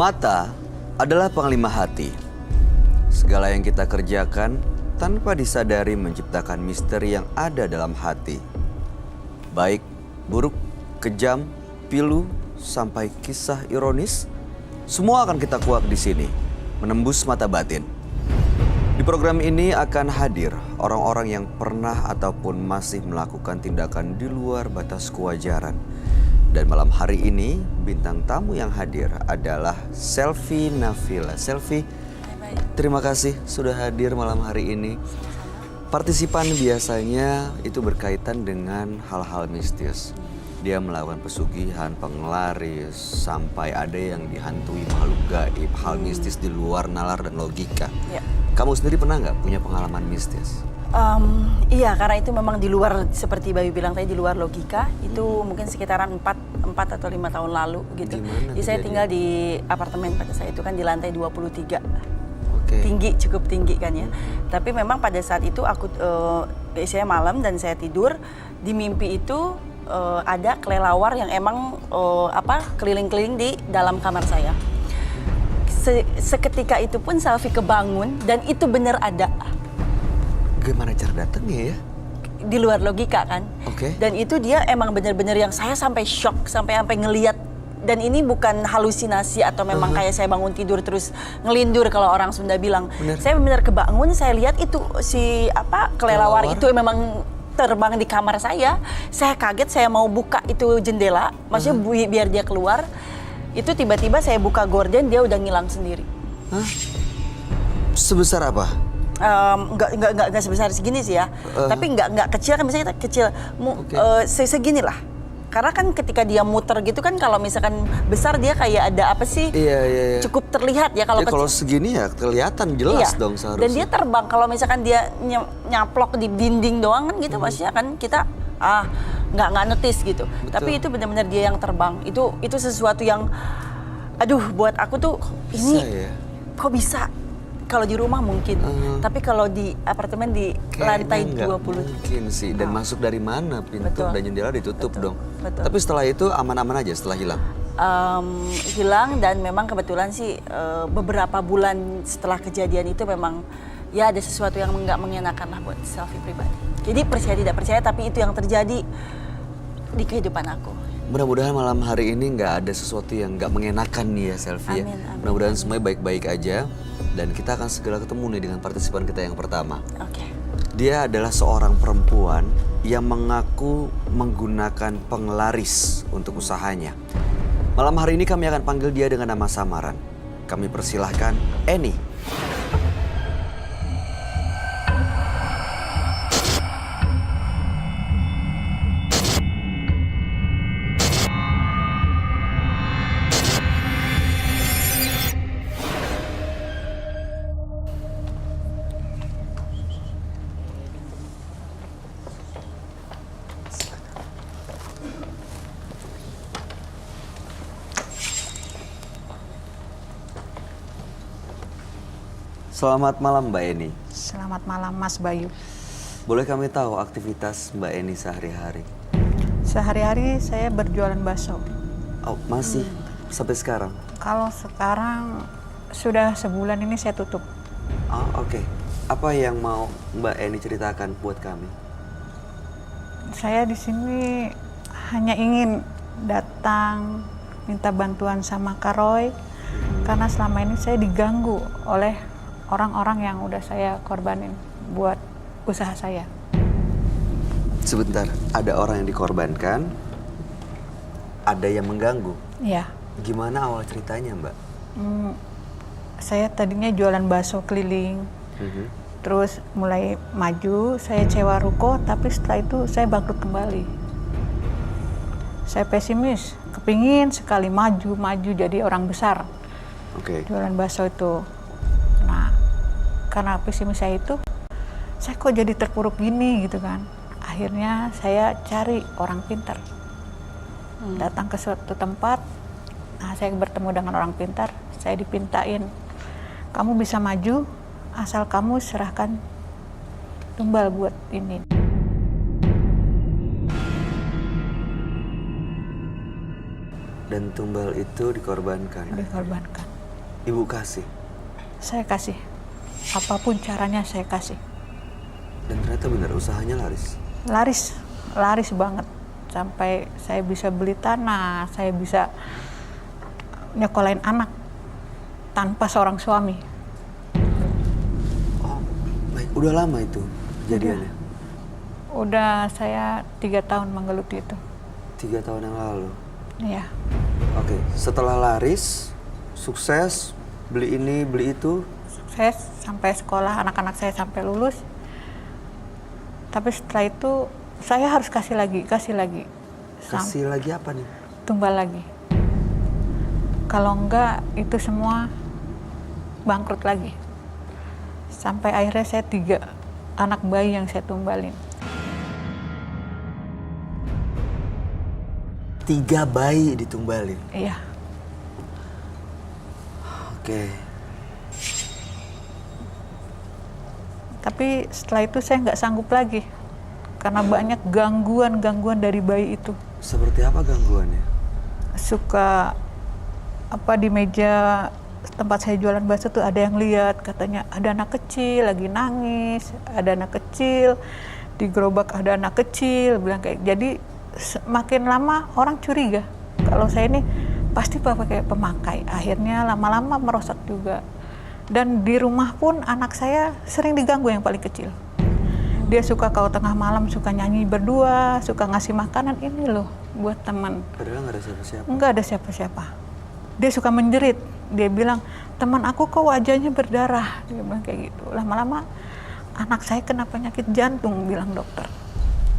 Mata adalah panglima hati. Segala yang kita kerjakan tanpa disadari menciptakan misteri yang ada dalam hati. Baik, buruk, kejam, pilu, sampai kisah ironis, semua akan kita kuak di sini, menembus mata batin. Di program ini akan hadir orang-orang yang pernah ataupun masih melakukan tindakan di luar batas kewajaran. Dan malam hari ini bintang tamu yang hadir adalah Selvi Nafila. Selvi, terima kasih sudah hadir malam hari ini. Partisipan biasanya itu berkaitan dengan hal-hal mistis. Dia melakukan pesugihan, penglaris, sampai ada yang dihantui makhluk gaib, hal mistis di luar nalar dan logika. Ya. Kamu sendiri pernah nggak punya pengalaman mistis? Iya, karena itu memang di luar, seperti Bayu bilang tadi, di luar logika. Itu mungkin sekitaran 4 atau 5 tahun lalu gitu. Dimana Jadi saya tinggal di apartemen pada saya itu kan di lantai 23. Oke. Tinggi, cukup tinggi kan ya. Tapi memang pada saat itu aku saya malam dan saya tidur, di mimpi itu ada kelelawar yang emang keliling-keliling di dalam kamar saya. Seketika itu pun Selvi kebangun dan itu benar ada. Gimana cara datangnya ya? Di luar logika kan. Oke. Dan itu dia emang benar-benar yang saya sampai shock, sampai ngelihat. Dan ini bukan halusinasi atau memang kayak saya bangun tidur terus ngelindur kalau orang Sunda bilang. Bener. Saya benar kebangun, saya lihat itu kelelawar itu memang terbang di kamar saya. Saya kaget, saya mau buka itu jendela, maksudnya biar dia keluar. Itu tiba-tiba saya buka gorden, dia udah ngilang sendiri. Hah? Sebesar apa? Nggak sebesar segini sih ya, tapi nggak kecil kan, misalnya kecil, segini lah. Karena kan ketika dia muter gitu kan, kalau misalkan besar dia kayak ada apa sih? Iya. Cukup terlihat ya kalau Ya, kecil. kalau segini ya kelihatan jelas dong seharusnya. Dan dia terbang, kalau misalkan dia nyaplok di dinding doang kan gitu, maksudnya kan kita nggak notice gitu. Betul. Tapi itu benar-benar dia yang terbang. Itu sesuatu yang, aduh, buat aku tuh ini kok bisa. Kalau di rumah mungkin, tapi kalau di apartemen di lantai 20. Mungkin sih, dan masuk dari mana pintu? Betul. Dan jendela ditutup dong. Betul. Tapi setelah itu aman-aman aja setelah hilang? Hilang, dan memang kebetulan sih beberapa bulan setelah kejadian itu memang ya ada sesuatu yang nggak mengenakan lah buat Selvi pribadi. Jadi percaya tidak percaya, tapi itu yang terjadi di kehidupan aku. Mudah-mudahan malam hari ini nggak ada sesuatu yang nggak mengenakan nih ya Selvi ya. Amin. Mudah-mudahan semuanya baik-baik aja. Dan kita akan segera ketemu nih dengan partisipan kita yang pertama. Oke. Dia adalah seorang perempuan yang mengaku menggunakan penglaris untuk usahanya. Malam hari ini kami akan panggil dia dengan nama samaran. Kami persilahkan Eni. Selamat malam Mbak Eni. Selamat malam Mas Bayu. Boleh kami tahu aktivitas Mbak Eni sehari-hari? Sehari-hari saya berjualan bakso. Oh, masih sampai sekarang? Kalau sekarang sudah sebulan ini saya tutup. Oh, oke. Apa yang mau Mbak Eni ceritakan buat kami? Saya di sini hanya ingin datang minta bantuan sama Kak Roy, karena selama ini saya diganggu oleh orang-orang yang udah saya korbanin buat usaha saya. Sebentar, ada orang yang dikorbankan, ada yang mengganggu. Iya. Gimana awal ceritanya, Mbak? Saya tadinya jualan bakso keliling, terus mulai maju, saya sewa ruko, tapi setelah itu saya bangkrut kembali. Saya pesimis, kepingin sekali maju jadi orang besar. Oke. Jualan bakso itu. Nah, karena pesimis saya itu, saya kok jadi terpuruk gini gitu kan. Akhirnya saya cari orang pintar. Datang ke suatu tempat, nah saya bertemu dengan orang pintar, saya dipintain, kamu bisa maju asal kamu serahkan tumbal buat ini. Dan tumbal itu dikorbankan. Dikorbankan. Ibu kasih. Saya kasih. Apapun caranya saya kasih. Dan ternyata benar usahanya laris. Laris banget. Sampai saya bisa beli tanah, saya bisa nyekolahin anak tanpa seorang suami. Oh, baik. Udah lama itu kejadiannya? Udah saya 3 tahun menggeluti itu. 3 tahun yang lalu. Iya. Oke, setelah laris, sukses, beli ini, beli itu. Sukses sampai sekolah, anak-anak saya sampai lulus. Tapi setelah itu saya harus kasih lagi. Kasih lagi apa nih? Tumbal lagi. Kalau enggak itu semua bangkrut lagi. Sampai akhirnya saya 3 anak bayi yang saya tumbalin. 3 bayi ditumbalin. Iya. Oke. Tapi setelah itu saya nggak sanggup lagi. Karena banyak gangguan dari bayi itu. Seperti apa gangguannya? Suka di meja tempat saya jualan bakso tuh ada yang lihat, katanya ada anak kecil lagi nangis, ada anak kecil di gerobak, ada anak kecil, bilang kayak. Jadi makin lama orang curiga kalau saya ini pasti pakai pemakai. Akhirnya lama-lama merosot juga. Dan di rumah pun anak saya sering diganggu, yang paling kecil. Dia suka kalau tengah malam suka nyanyi berdua, suka ngasih makanan ini loh buat teman. Padahal nggak ada siapa-siapa. Nggak ada siapa-siapa. Dia suka menjerit. Dia bilang, teman aku kok wajahnya berdarah. Dia bilang kayak gitu. Lama-lama anak saya kena penyakit jantung, bilang dokter.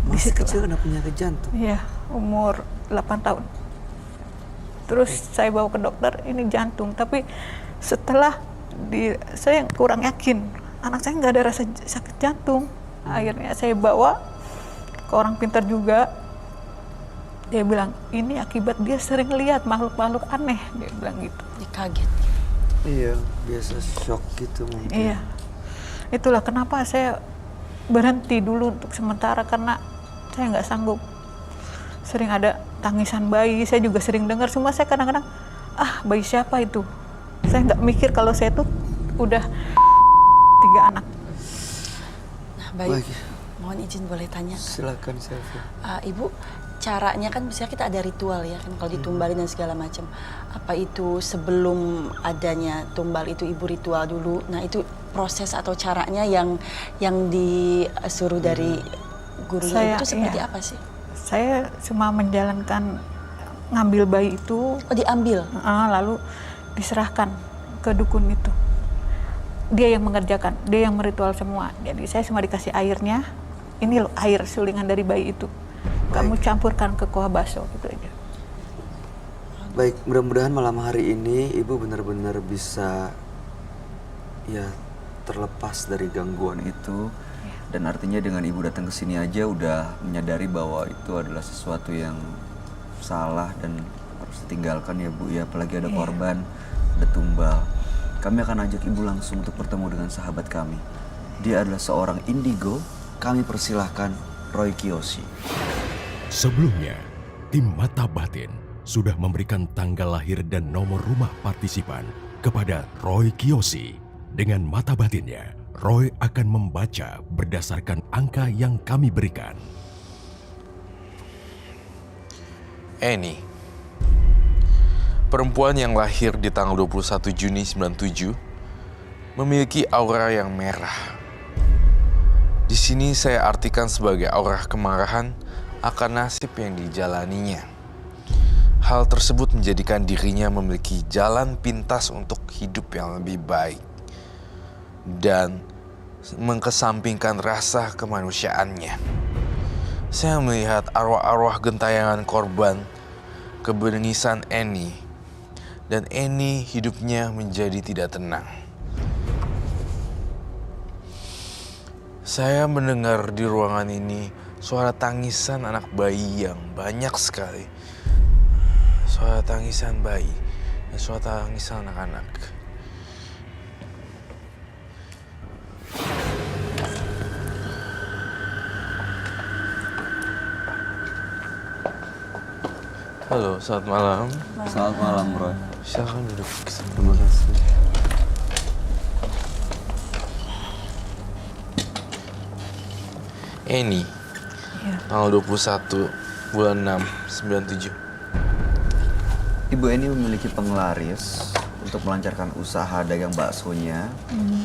Masih kecil kena penyakit jantung? Iya, umur 8 tahun. Terus saya bawa ke dokter, ini jantung. Tapi setelah saya kurang yakin, anak saya nggak ada rasa sakit jantung. Akhirnya saya bawa ke orang pintar juga. Dia bilang, ini akibat dia sering lihat makhluk-makhluk aneh. Dia bilang gitu. Dia kaget. Iya, biasa shock gitu mungkin. Iya. Itulah kenapa saya berhenti dulu untuk sementara, karena saya nggak sanggup. Sering ada tangisan bayi, saya juga sering dengar. Cuma saya kadang-kadang, bayi siapa itu? Saya nggak mikir kalau saya tuh udah 3 anak. Nah, baik. Mohon izin boleh tanya. Silakan, Selvi. Ibu, caranya kan misalnya kita ada ritual ya kan, kalau ditumbalin dan segala macam. Apa itu sebelum adanya tumbal itu ibu ritual dulu? Nah itu proses atau caranya yang disuruh dari gurunya itu seperti apa sih? Saya cuma menjalankan, ngambil bayi itu. Oh, diambil? Lalu diserahkan ke dukun itu. Dia yang mengerjakan, dia yang meritual semua. Jadi saya cuma dikasih airnya. Ini loh air sulingan dari bayi itu. Kamu campurkan ke kuah bakso, gitu aja. Baik, mudah-mudahan malam hari ini Ibu benar-benar bisa terlepas dari gangguan itu. Dan artinya dengan Ibu datang ke sini aja udah menyadari bahwa itu adalah sesuatu yang salah dan harus ditinggalkan ya Bu ya. Apalagi ada korban, ada tumbal. Kami akan ajak Ibu langsung untuk bertemu dengan sahabat kami. Dia adalah seorang indigo. Kami persilahkan Roy Kiyoshi. Sebelumnya, tim Mata Batin sudah memberikan tanggal lahir dan nomor rumah partisipan kepada Roy Kiyoshi. Dengan mata batinnya, Roy akan membaca berdasarkan angka yang kami berikan. Annie, perempuan yang lahir di tanggal 21 Juni 97, memiliki aura yang merah. Di sini saya artikan sebagai aura kemarahan akan nasib yang dijalaninya. Hal tersebut menjadikan dirinya memiliki jalan pintas untuk hidup yang lebih baik dan mengkesampingkan rasa kemanusiaannya. Saya melihat arwah-arwah gentayangan korban kebengisan Annie, dan Annie hidupnya menjadi tidak tenang. Saya mendengar di ruangan ini suara tangisan anak bayi yang banyak sekali. Suara tangisan bayi dan suara tangisan anak-anak. Halo, selamat malam. Selamat malam, Roy. Silakan duduk. Terima kasih. Eni, Iya. tanggal 21 bulan 6, 97. Ibu Eni memiliki penglaris untuk melancarkan usaha dagang baksonya.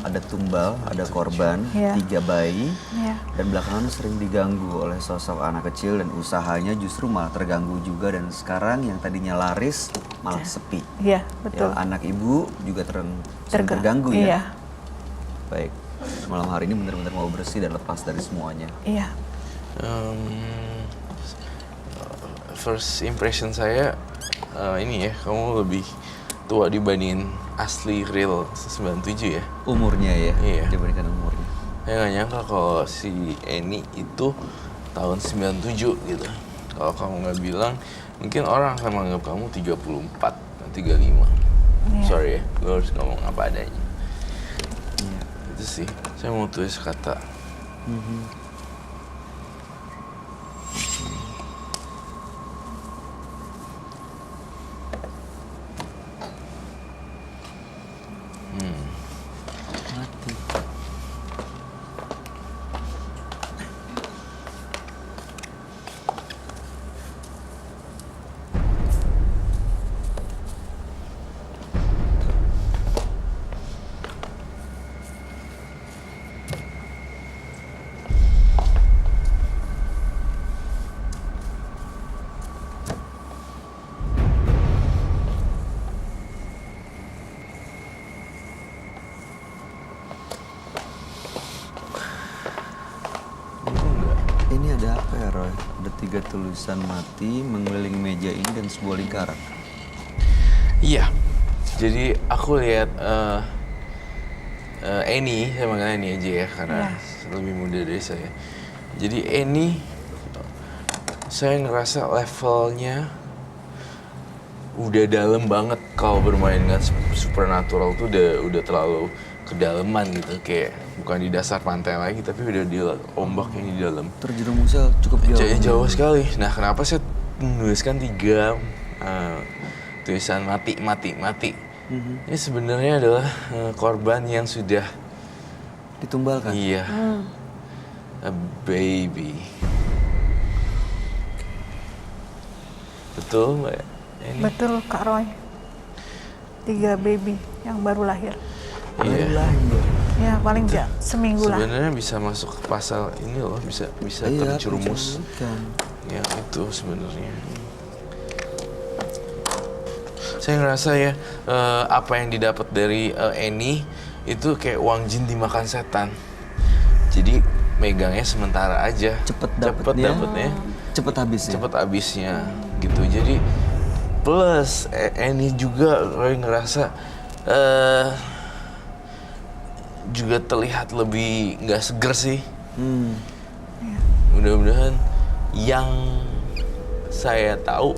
Ada tumbal, ada korban, Iya. 3 bayi. Iya. Dan belakangan sering diganggu oleh sosok anak kecil dan usahanya justru malah terganggu juga. Dan sekarang yang tadinya laris malah sepi. Iya, betul. Ya, anak ibu juga sering terganggu ya. Iya. Baik, malam hari ini benar-benar mau bersih dan lepas dari semuanya. Iya. First impression saya ini ya, kamu lebih tua dibandingin asli real 97 ya. Umurnya ya, Iya. dibandingkan umurnya. Saya nggak nyangka kalau si Eni itu tahun 97 gitu. Kalau kamu nggak bilang, mungkin orang akan menganggap kamu 34, 35. Iya. Sorry ya, gue harus ngomong apa adanya. Itu sih, saya mau tulis kata. Mati. Ini ada apa ya Roy? Ada 3 tulisan mati mengelilingi meja ini dan sebuah lingkaran. Iya, jadi aku lihat Eni, saya manggil Eni aja ya karena lebih muda dari saya. Jadi Eni, saya ngerasa levelnya udah dalam banget kalau bermain dengan supernatural tuh udah terlalu kedalaman gitu, kayak bukan di dasar pantai lagi tapi udah di ombak yang di dalam. Terjerumusnya cukup jauh. Jauh sekali. Nah, kenapa saya menuliskan 3 tulisan mati. Ini sebenarnya adalah korban yang sudah Ditumbalkan. iya, a baby. Betul, Mbak? Ini? Betul, Kak Roy. 3 baby yang baru lahir. Iya. Ya, paling nggak seminggu lah. Sebenarnya bisa masuk ke pasal ini loh, bisa Iya, terjerumus. penculikan. Ya itu sebenarnya. Saya ngerasa ya apa yang didapat dari Eni itu kayak uang jin dimakan setan. Jadi megangnya sementara aja. Cepet dapetnya, cepet habisnya. cepet habisnya gitu. Jadi plus Eni juga Roy ngerasa juga terlihat lebih nggak seger sih. Mudah-mudahan yang saya tahu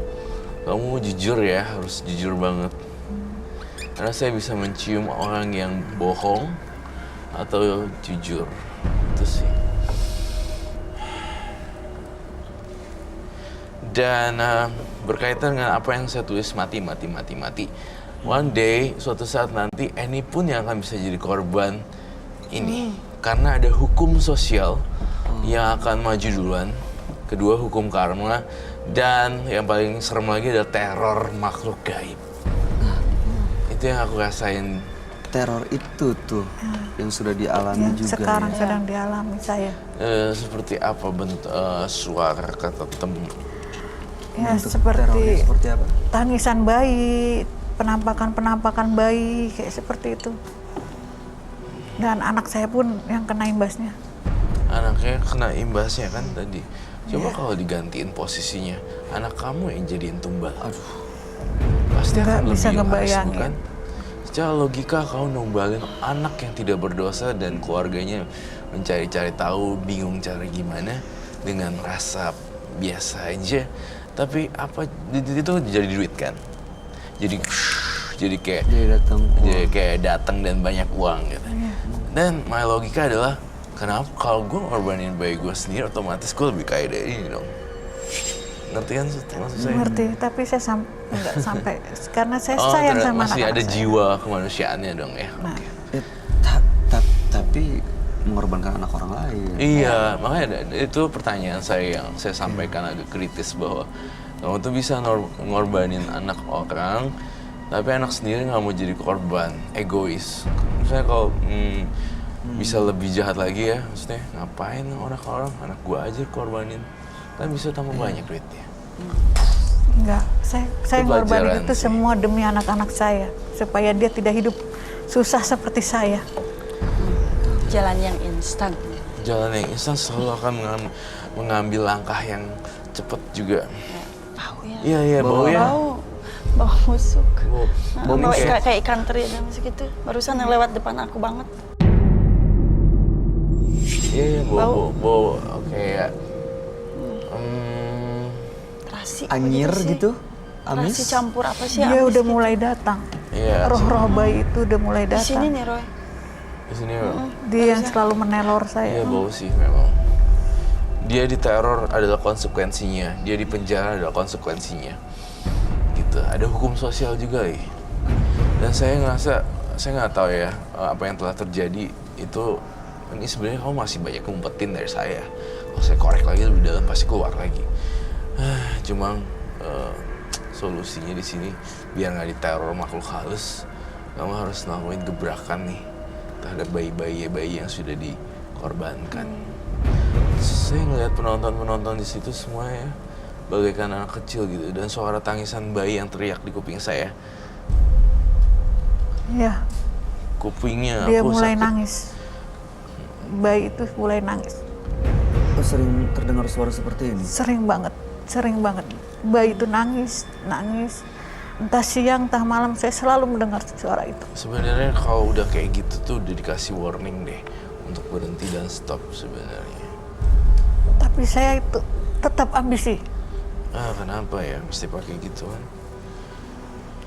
kamu jujur ya, harus jujur banget. Karena saya bisa mencium orang yang bohong atau jujur. Itu sih. Dan berkaitan dengan apa yang saya tulis mati. One day, suatu saat nanti, Eni pun yang akan bisa jadi korban ini. Karena ada hukum sosial yang akan maju duluan. Kedua, hukum karma. Dan yang paling serem lagi adalah teror makhluk gaib. Itu yang aku rasain. Teror itu tuh yang sudah dialami juga. Sekarang Ya. sedang dialami saya. Seperti apa bentuk suara kata temu. Ya, Bentuk terornya seperti seperti apa? tangisan bayi, penampakan bayi, kayak seperti itu. Dan anak saya pun yang kena imbasnya. Anaknya kena imbasnya kan tadi. Coba kalau digantiin posisinya, anak kamu yang jadiin tumbal. Aduh. Pasti Nggak akan bisa lebih laris, ngebayangin. bukan? Secara logika kau numbalin anak yang tidak berdosa dan keluarganya mencari-cari tahu, bingung cara gimana dengan rasa biasa aja. Tapi apa itu jadi duit kan? Jadi kayak Jadi kayak datang dan banyak uang gitu. Dan my logika adalah kenapa kalau gue ngorbanin bayi gue sendiri otomatis gue lebih kaya dari ini dong. Ngerti kan maksud saya? Ngerti, tapi saya nggak sampai karena saya Oh, sayang sama masih anak-anak ada saya. jiwa kemanusiaannya dong ya. Nah, tapi mengorbankan anak orang lain. Iya, makanya itu pertanyaan saya yang saya sampaikan agak kritis bahwa kamu tuh bisa ngorbanin anak orang, tapi anak sendiri nggak mau jadi korban, egois. Misalnya kalau bisa lebih jahat lagi ya, maksudnya ngapain orang anak gua aja korbanin, kan bisa tambah banyak duitnya. Enggak, saya ngorbanin pelajaran itu sih. semua demi anak-anak saya supaya dia tidak hidup susah seperti saya. Jalan yang instan. Jalan yang instan selalu akan mengambil langkah yang cepat juga. Bau ya. Iya, bau ya. Bau busuk. Bau Bau kayak- kayak ikan teri dan segitu. Barusan yang lewat depan aku banget. Iya, bau. Kayak Terasi. Anyir sih? gitu? Terasi Amis? campur apa sih? Dia amis udah gitu. mulai datang. Iya. Roh-roh bayi itu udah mulai Di sini datang. nih Roy. Di sini Dia yang selalu meneror iya saya. bau sih memang. Dia diteror adalah konsekuensinya, dia di penjara adalah konsekuensinya. Gitu. Ada hukum sosial juga nih. Dan saya ngerasa, saya nggak tahu ya apa yang telah terjadi itu. Ini sebenarnya kamu masih banyak ngumpetin dari saya. Kalau saya korek lagi lebih dalam pasti keluar lagi. Cuma solusinya di sini biar nggak diteror makhluk halus, kamu harus ngelakuin gebrakan nih terhadap bayi yang sudah dikorbankan. Saya ngeliat penonton di situ semua ya bagaikan anak kecil gitu, dan suara tangisan bayi yang teriak di kuping saya. Iya, Kupingnya dia aku mulai sakit. nangis. Bayi itu mulai nangis. Oh, sering terdengar suara seperti ini? Sering banget. Bayi itu nangis. Entah siang, entah malam, saya selalu mendengar suara itu. Sebenarnya kalau udah kayak gitu tuh udah dikasih warning deh untuk berhenti dan stop sebenarnya. Tapi saya itu tetap ambisi. Kenapa ya mesti pakai gituan?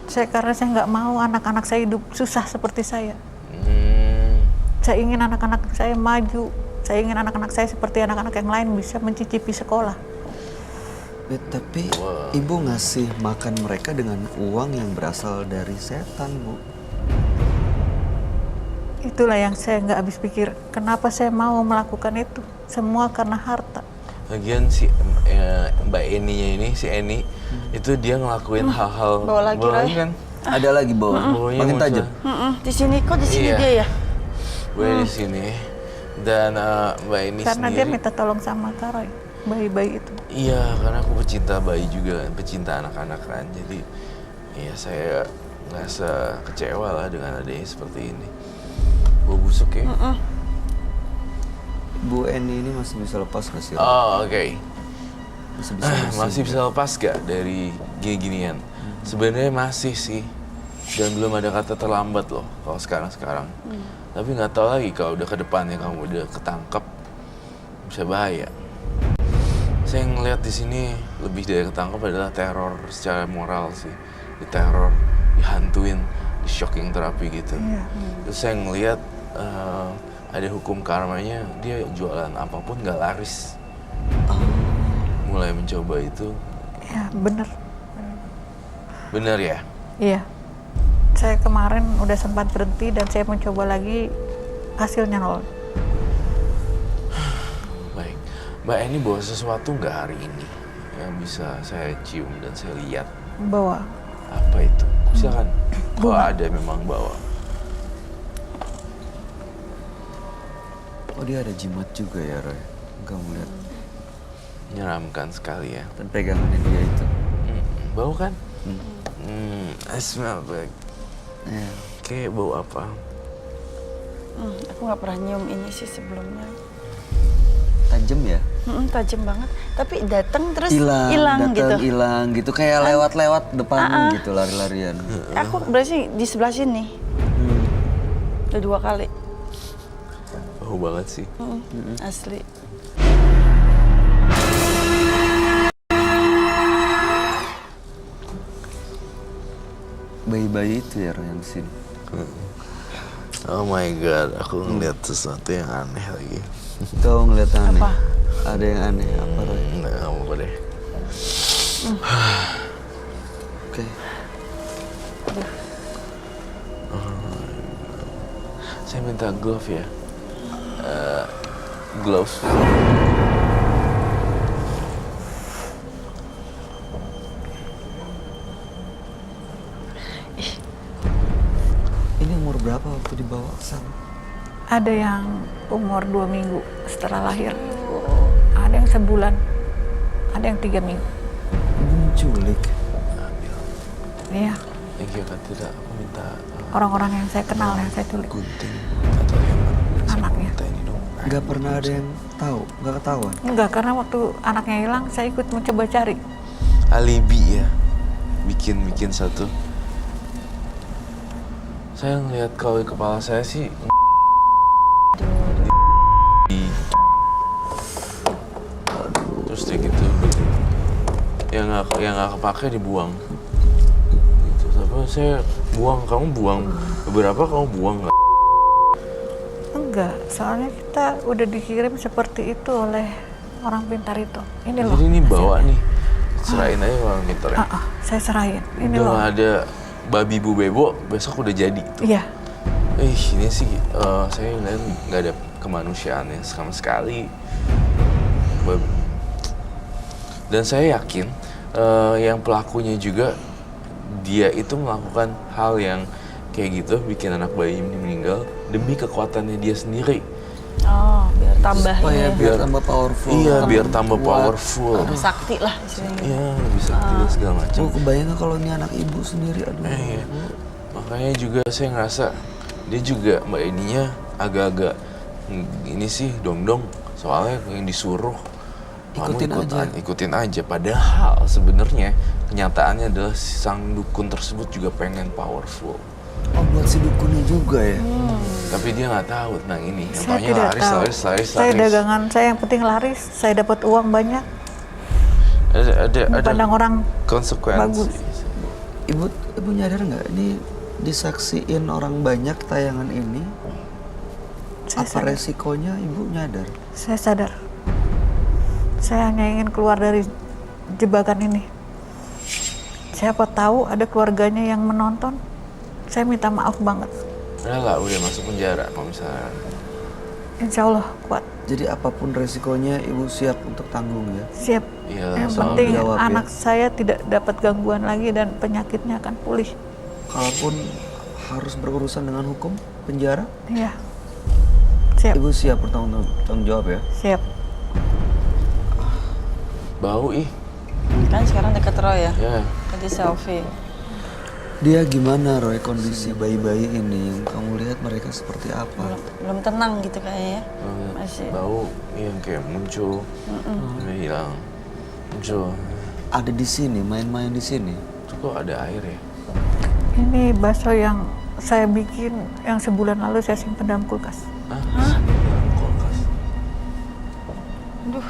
Karena saya nggak mau anak-anak saya hidup susah seperti saya. Saya ingin anak-anak saya maju. Saya ingin anak-anak saya seperti anak-anak yang lain bisa mencicipi sekolah. Tapi ibu ngasih makan mereka dengan uang yang berasal dari setan, Bu. Itulah yang saya nggak habis pikir. Kenapa saya mau melakukan itu? Semua karena harta. Lagian si Mbak Eninya ini, si Eni, itu dia ngelakuin hal-hal Bawa lagi, Roy. kan? Ada lagi bawah, Baunya makin muncul. tajam. Di sini kok di sini Iya. dia ya? Gue di sini dan Mbak Eni Karena dia sendiri. minta tolong sama Karoy, bayi-bayi itu. Iya, karena aku pecinta bayi juga kan, pecinta anak-anak kan. Jadi, ya saya ngerasa kecewa lah dengan adanya seperti ini. Bau busuk ya. Bu Eni ini masih bisa lepas nggak sih? Oh, oke. Masih bisa bersih. Masih bisa lepas gak dari gini-ginian? Sebenarnya masih sih. Dan belum ada kata terlambat loh kalau sekarang. Tapi nggak tahu lagi kalau udah ke depannya kamu udah ketangkep, bisa bahaya. Saya ngeliat di sini lebih dari ketangkep adalah teror secara moral sih. Diteror, dihantuin, di shocking terapi gitu. Terus saya ngeliat ada hukum karmanya, dia jualan apapun nggak laris. Mulai mencoba itu, Ya bener. bener ya? Iya. Saya kemarin udah sempat berhenti dan saya mencoba lagi, hasilnya nol. Baik, Mbak Eni bawa sesuatu nggak hari ini yang bisa saya cium dan saya lihat? Bawa Apa itu? Silakan. Kalau ada memang bawa. Oh, dia ada jimat juga ya, Roy? Kamu lihat. Menyeramkan sekali ya. Dan pegangannya dia itu. Bau kan? I smell bad. Ya. Kayak bau apa? Aku nggak pernah nyium ini sih sebelumnya. Tajam ya? Tajam banget. Tapi datang terus Hilang, hilang datang, gitu. hilang gitu. Kayak lewat-lewat depan gitu, lari-larian. Aku berarti di sebelah sini. Udah 2 kali. Bau banget sih. Asli. Bayi-bayi itu ya, Roy, yang di sini. Oh my god, aku ngeliat sesuatu yang aneh lagi. Kau ngeliat aneh? Apa? Ada yang aneh, apa, Roy? Nggak apa-apa deh. Oke. Saya minta glove ya. gloves. Ini umur berapa waktu dibawa ke sana? Ada yang umur 2 minggu setelah lahir, ada yang sebulan, ada yang 3 minggu. Ibu menculik. Iya, Thank you Kak, tidak aku minta orang-orang yang saya kenal yang saya culik, gunting atau hammer. Saya Anaknya. minta ini dong. Nggak pernah ada yang tahu, nggak ketahuan. enggak, karena waktu anaknya hilang saya ikut mencoba cari. Alibi ya, bikin satu. Saya ngeliat kalau di kepala saya sih terus dia gitu, yang nggak kepake dibuang. Gitu. Tapi saya buang, kamu buang beberapa, kamu buang nggak? Enggak, soalnya kita udah dikirim seperti itu oleh orang pintar itu. Ini loh. Jadi ini bawa nih, serahin aja ke orang pintar ya. Saya serahin. Ini Udah loh. nggak ada babi bu bebo, besok udah jadi tuh. Iya. Ini sih saya ngeliat nggak ada kemanusiaannya sama sekali. Dan saya yakin yang pelakunya juga dia itu melakukan hal yang kayak gitu, bikin anak bayi ini meninggal demi kekuatannya dia sendiri. Oh, biar tambah Supaya ini ya. biar tambah powerful. Iya, biar tambah kuat. powerful. Sakti lah istilahnya. Iya, lebih sakti dan segala macam. Bu, kebayang nggak kalau ini anak ibu sendiri? Aduh. Iya. Makanya juga saya ngerasa dia juga mbak ininya agak-agak ini sih dong-dong, soalnya yang disuruh kamu ikutin aja. Padahal sebenarnya kenyataannya adalah si sang dukun tersebut juga pengen powerful. Oh, buat si dukunnya juga ya? Tapi dia nggak tahu tentang ini. Yang Saya taunya tidak tahu. laris. Saya dagangan saya yang penting laris. Saya dapat uang banyak. Ada Dipandang orang konsekuensi. bagus. Ibu nyadar nggak ini disaksiin orang banyak tayangan ini? Saya Apa sadar. resikonya ibu nyadar? Saya sadar. Saya hanya ingin keluar dari jebakan ini. Siapa tahu ada keluarganya yang menonton. Saya minta maaf banget. Udah masuk penjara kalau misalnya. Insya Allah kuat. Jadi apapun resikonya ibu siap untuk tanggung ya? Siap. Iya, Yang soal penting jawab ya. anak saya tidak dapat gangguan lagi dan penyakitnya akan pulih. Kalaupun harus berurusan dengan hukum penjara, Iya. Siap. ibu siap bertanggung jawab ya? Siap. bau Kan sekarang dekat Roy ya. ya. Tadi selfie. Dia gimana Roy kondisi bayi-bayi ini yang kamu lihat mereka seperti apa? Belum tenang gitu kayaknya ya. Masih. Bau yang kayak muncul, nggak hilang, muncul. Ada di sini, main-main di sini. Itu kok ada air ya? Ini bakso yang saya bikin yang sebulan lalu saya simpan dalam kulkas. Hah? Kulkas. Aduh.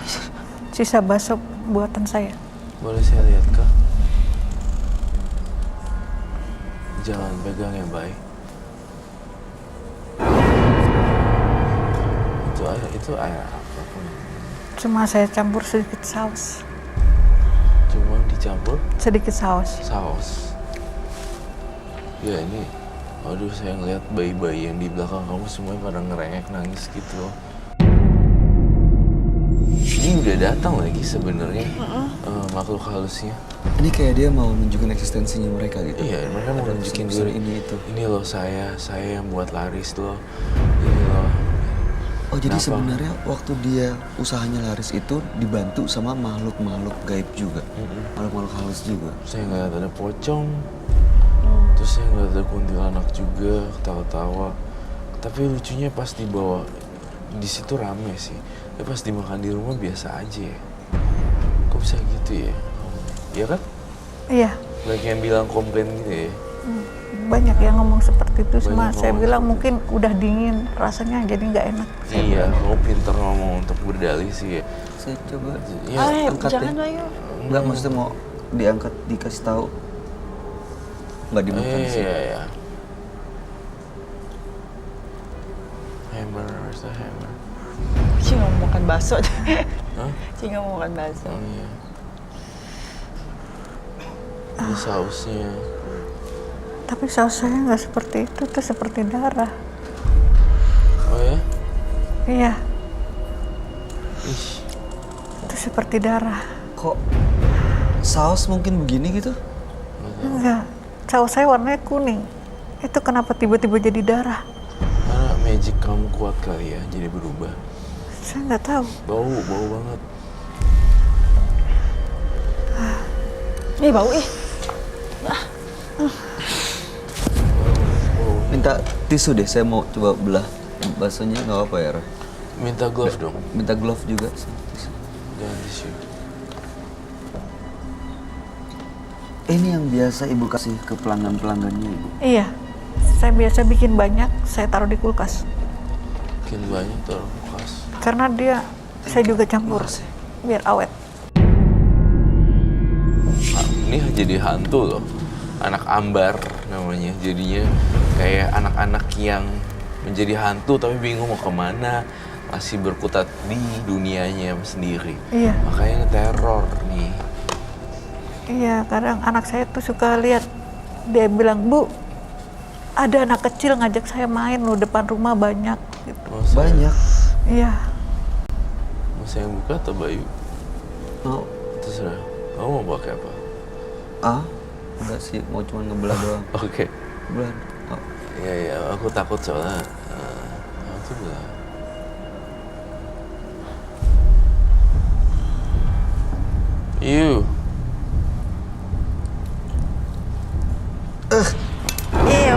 Sisa bakso buatan saya. Boleh saya lihat kak? Jangan pegang yang baik. Itu air apa pun. Cuma saya campur sedikit saus. Cuma dicampur Sedikit saus. saus. Ya ini, aduh saya ngeliat bayi-bayi yang di belakang kamu semuanya pada ngerengek nangis gitu loh. Ini udah datang lagi sebenarnya makhluk halusnya. Ini kayak dia mau nunjukin eksistensinya mereka gitu. Iya, mereka mau nunjukin pesan-pesan diri. ini itu. Ini loh saya yang buat laris loh. Ini loh. Oh jadi Kenapa? sebenarnya waktu dia usahanya laris itu dibantu sama makhluk-makhluk gaib juga, makhluk-makhluk halus juga. Saya ngeliat ada pocong, terus saya ngeliat ada kuntilanak juga, ketawa-tawa. Tapi lucunya pas dibawa di situ rame sih. Tapi pas dimakan di rumah biasa aja ya. Kok bisa gitu ya? Iya kan? Iya. Banyak yang bilang komplain gitu ya. Banyak yang ngomong seperti itu. Cuma Banyak saya ngomong bilang seperti mungkin udah dingin rasanya jadi nggak enak. Iya, kamu pinter ngomong untuk berdalih sih ya. Saya coba. Ya, angkat jangan ya. ayo. Enggak, maksudnya mau diangkat dikasih tahu. Nggak dimakan sih. Iya. Hammer, where's the hammer? Ci nggak mau makan bakso. Hah? Ci nggak mau makan bakso. Oh iya. Ini sausnya. Tapi saus saya nggak seperti itu. Itu seperti darah. Oh ya? Iya, Ih, itu seperti darah. Kok saus mungkin begini gitu? Enggak, saus saya warnanya kuning. Itu kenapa tiba-tiba jadi darah? karena magic kamu kuat kali ya, jadi berubah. Saya nggak tahu. Bau banget. Bau ih. Minta tisu deh, saya mau coba belah baksonya, nggak apa-apa ya, Roy? Minta glove dong. Minta glove juga. Jangan tisu. Ini yang biasa ibu kasih ke pelanggan-pelanggannya, ibu. Iya, saya biasa bikin banyak, saya taruh di kulkas. Bikin banyak taruh kulkas. Karena saya juga campur, biar awet. Ini jadi hantu loh. Anak ambar namanya. Jadinya kayak anak-anak yang menjadi hantu tapi bingung mau kemana. Masih berkutat di dunianya sendiri. Iya. Makanya teror nih. Iya, kadang anak saya tuh suka lihat, dia bilang, "Bu, ada anak kecil ngajak saya main loh, depan rumah banyak." Gitu. Banyak. Iya, Mau saya yang buka atau Bayu? Mau? Terserah. Kamu mau pakai apa? Ah? Enggak sih, mau cuma ngebelah doang. Oke. Belah. Oh. Iya, aku takut soalnya. Aku belah. Iu. Iya.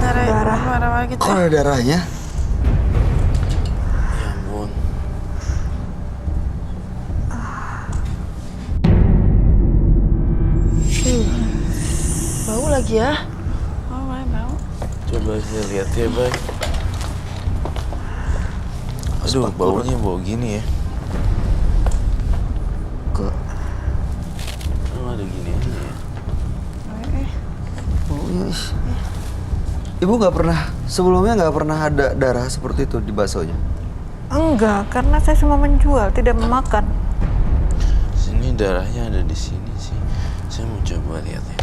Darah. Marah gitu. Kok ada darahnya? Ya ampun. Bau lagi ya. Oh, bau. Coba saya lihat ya, Bay. Aduh, baunya bau gini ya. Ke Oh, ada gini aja ya. baunya. Ibu sebelumnya nggak pernah ada darah seperti itu di baksonya? enggak, karena saya cuma menjual, tidak memakan. Sini darahnya ada di sini sih. Saya mau coba lihat ya.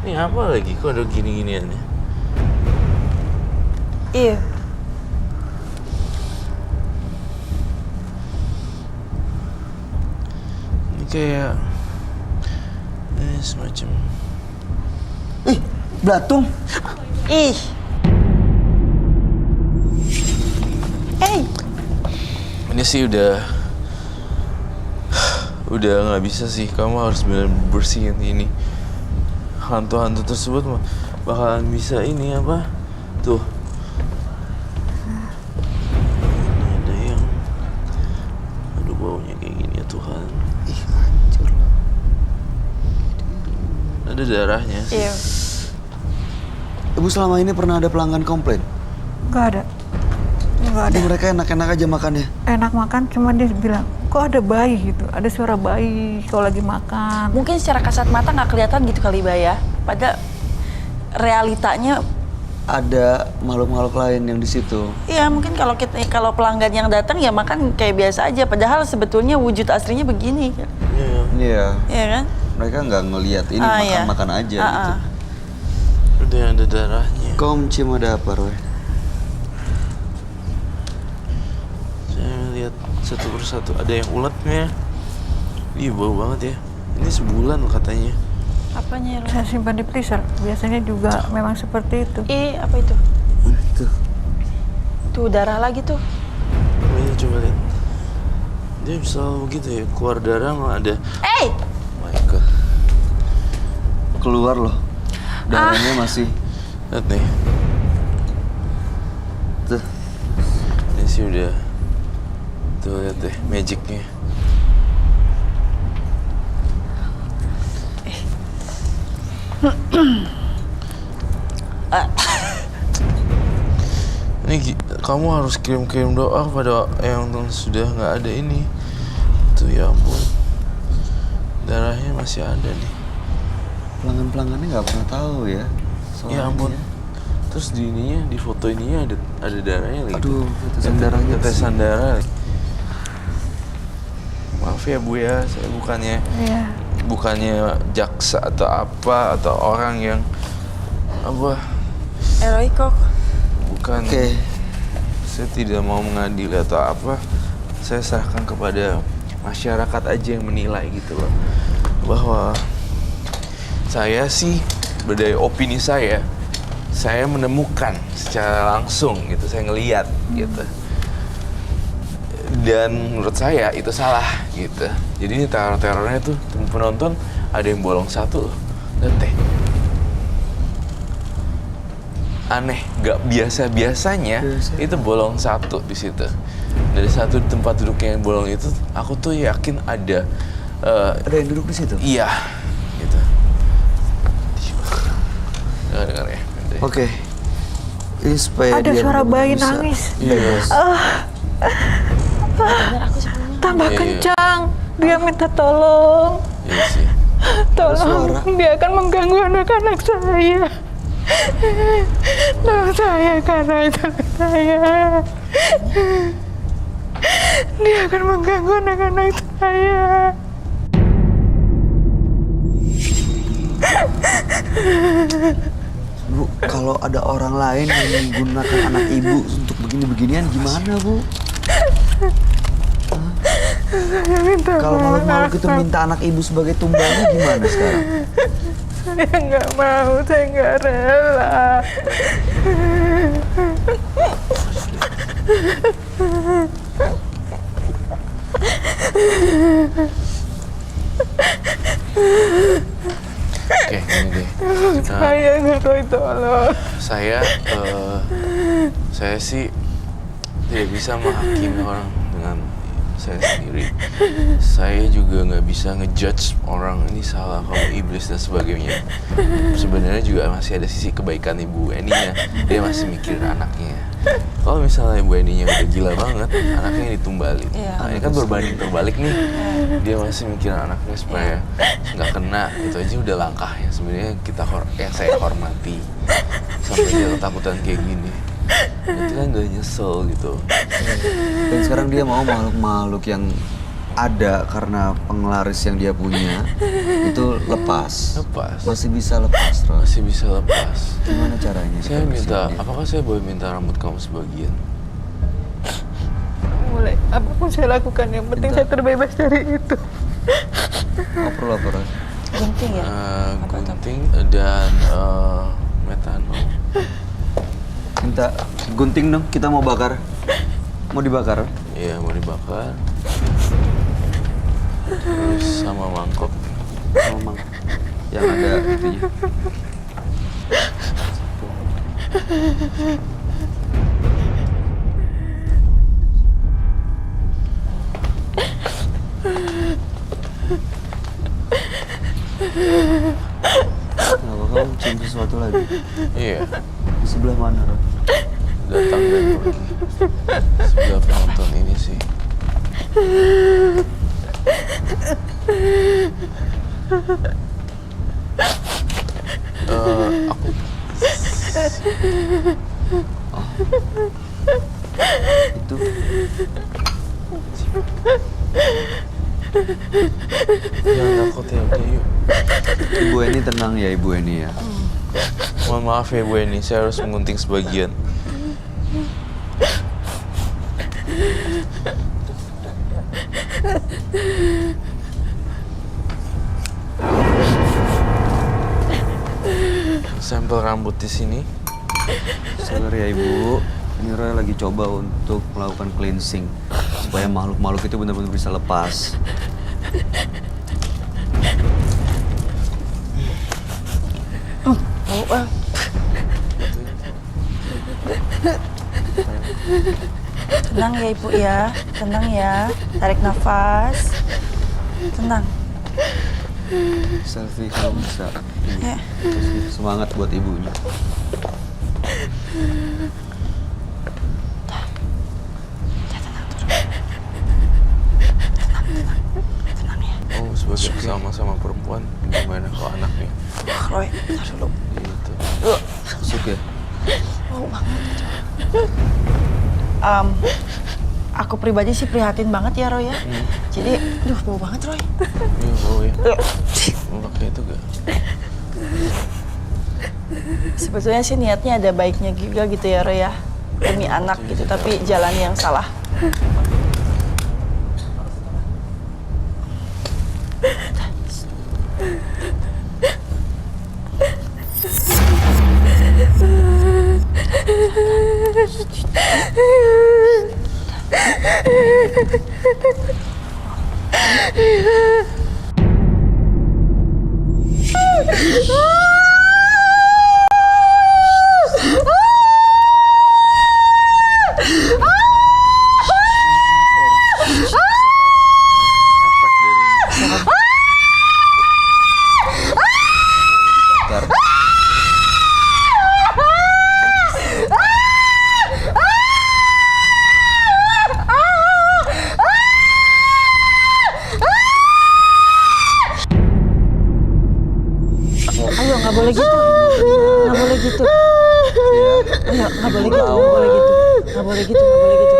Ini apa lagi? Kok ada gini-giniannya? Iya. Ini kayak semacam Ih, belatung. Ih. ini sih udah nggak bisa sih. Kamu harus benar bersihin ini. Hantu-hantu tersebut bakalan bisa ini apa? Tuh. Ini ada yang aduh baunya kayak gini ya Tuhan. Ih, hancur lah. Ada darahnya sih. Iya. Ibu selama ini pernah ada pelanggan komplain? Enggak ada. Enggak ada. Jadi mereka enak-enak aja makannya? Enak makan, cuma dia bilang, kok ada bayi gitu, ada suara bayi kalau lagi makan. Mungkin secara kasat mata nggak kelihatan gitu kali, Bay ya. Pada realitanya, Ada makhluk-makhluk lain yang di situ. iya mungkin kalau pelanggan yang datang ya makan kayak biasa aja. Padahal sebetulnya wujud aslinya begini, Iya. Iya. ya kan? Mereka nggak ngelihat ini, iya. makan-makan aja gitu. Udah ada darahnya. Kau mencium ada apa, Roy? Saya lihat satu persatu. Ada yang ulatnya. Ih, bau banget ya. Ini sebulan katanya. Apanya ya? Saya simpan di freezer, biasanya juga memang seperti itu. Apa itu? Tuh. Tuh darah lagi tuh. Ini coba lihat. Dia selalu begitu ya, keluar darah nggak ada. Eh, Oh my god. Keluar loh. Darahnya masih. Lihat nih. Tuh. Ini sih udah. Tuh lihat deh, magicnya. Ini kamu harus kirim-kirim doa pada yang sudah nggak ada ini. Tuh ya ampun. Darahnya masih ada nih. Pelanggan-pelanggannya nggak pernah tahu ya. Ya ampun. Terus di ininya, di foto ininya ada darahnya lagi. Aduh, tetesan darahnya. Tetesan darah. Maaf ya Bu ya, saya bukannya Iya. jaksa atau apa atau orang yang Apa? Roy kok. Bukan. Oke. Saya tidak mau mengadili atau apa. Saya serahkan kepada masyarakat aja yang menilai gitu loh. Bahwa saya sih, berdasarkan opini saya menemukan secara langsung gitu, saya ngeliat gitu. Dan menurut saya itu salah gitu. Jadi teror-terornya tuh penonton ada yang bolong satu loh. Lihat deh. Aneh, nggak biasanya itu bolong satu di situ. Dari satu tempat duduk yang bolong itu, aku tuh yakin ada Ada yang duduk di situ? iya gitu. Dengar ya. Oke. Ini supaya Ada dia suara benar-benar bayi bisa nangis. Iya. Tambah Iya. kencang. Dia minta tolong. Iya sih. Tolong, dia akan mengganggu anak-anak saya. Tolong saya karena itu saya. Dia akan mengganggu anak-anak saya. Bu, kalau ada orang lain yang menggunakan anak ibu untuk begini-beginian gimana, Bu? Kalau makhluk-makhluk itu minta anak ibu sebagai tumbalnya gimana sekarang? Saya nggak mau, saya nggak rela. Oke, ini deh. Saya nggak tahu tolong. Saya sih tidak bisa menghakimi orang dengan saya sendiri. Saya juga nggak bisa ngejudge orang ini salah, kamu iblis dan sebagainya. Sebenarnya juga masih ada sisi kebaikan Ibu Eninya. Dia masih mikirin anaknya. Kalau misalnya Ibu Eninya udah gila banget, anaknya ditumbalin. Iya. Nah, ini kan berbanding terbalik nih. Dia masih mikirin anaknya supaya nggak kena. Itu aja udah langkahnya. Sebenarnya saya hormati sampai dia ketakutan kayak gini. Itu kan udah nyesel gitu. Dan sekarang dia mau makhluk-makhluk yang ada karena penglaris yang dia punya itu lepas. Lepas. Masih bisa lepas, Ros. Masih bisa lepas. Gimana caranya? Saya kita minta, bersihin dia? apakah saya boleh minta rambut kamu sebagian? Mulai apapun saya lakukan, yang penting Minta. saya terbebas dari itu. Oh, perlu apa, Ros? Gunting ya? Gunting dan metanol. Minta gunting dong, kita mau bakar. Mau dibakar? Iya, mau dibakar. Terus sama mangkok. Ngomong. Yang ada itunya. Kenapa kamu cium sesuatu lagi? Iya, Di sebelah mana, Ros? datang dan pergi. Sebelah penonton ini sih. Aku Itu jangan takut ya, udah yuk. Ibu Eni tenang ya, Ibu Eni ya. Mohon maaf ya Bu Eni, saya harus mengunting sebagian. Sampel rambut di sini. Sabar ya, Ibu. Ini Roy lagi coba untuk melakukan cleansing supaya makhluk-makhluk itu benar-benar bisa lepas. Tenang ya Ibu ya, tenang ya. Tarik nafas. Tenang. Selfie kalau bisa. Ya. Terus semangat buat ibunya. Tenang ya. Oh, sebagai sama-sama perempuan, gimana kalau anaknya? Roy, bentar dulu. Gitu. Masuk ya. Aku pribadi sih prihatin banget ya Roy ya. Jadi, duh bau banget Roy. Iya, mau ya. Mau pakai itu gak? Sebetulnya sih niatnya ada baiknya juga gitu ya Roy ya, demi anak gitu, tapi jalannya yang salah. Efek dari Ayo, nggak boleh gitu, nggak boleh gitu. Ayo, nggak boleh gitu, nggak boleh gitu, nggak boleh gitu, nggak boleh gitu,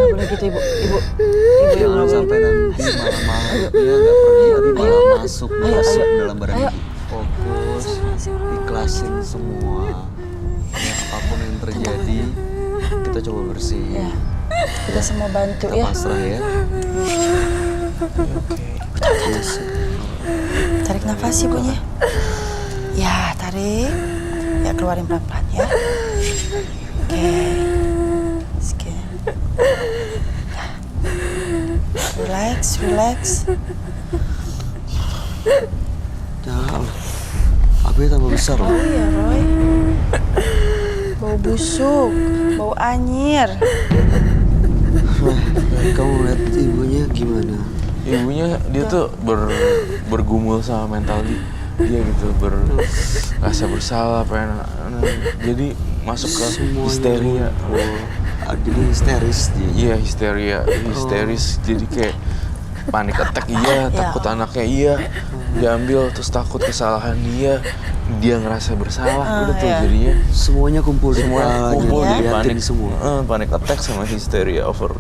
nggak boleh gitu ibu, ibu yang Jangan nggak boleh sampai gitu. nanti malam-malam dia nggak pergi tapi malah masuk dalam badan Ayo. ibu. Fokus, ikhlasin semua. Ya, apapun yang terjadi, kita coba bersihin. Ya, kita semua bantu Kita ya. pasrah ya. Yes. Tarik nafas ibunya. Ya, tarik. Ya, keluarin pelan-pelan ya. Oke. Oke. Nah. Relax, relax. Jangan. Apinya tambah besar loh. Oh iya, Roy. Bau busuk, bau anyir. Roy, kamu lihat ibunya gimana? ibunya dia tuh bergumul sama mental dia gitu, rasa bersalah, pengen jadi masuk ke Semuanya histeria. Jadi histeris dia. Iya, histeris. Jadi kayak panik attack, iya, takut anaknya, iya, diambil, terus takut kesalahan dia ngerasa bersalah, udah tuh iya. jadinya Semuanya kumpul di semua kepalanya, kumpul jadi diliatin panik semua. panik attack sama histeria, over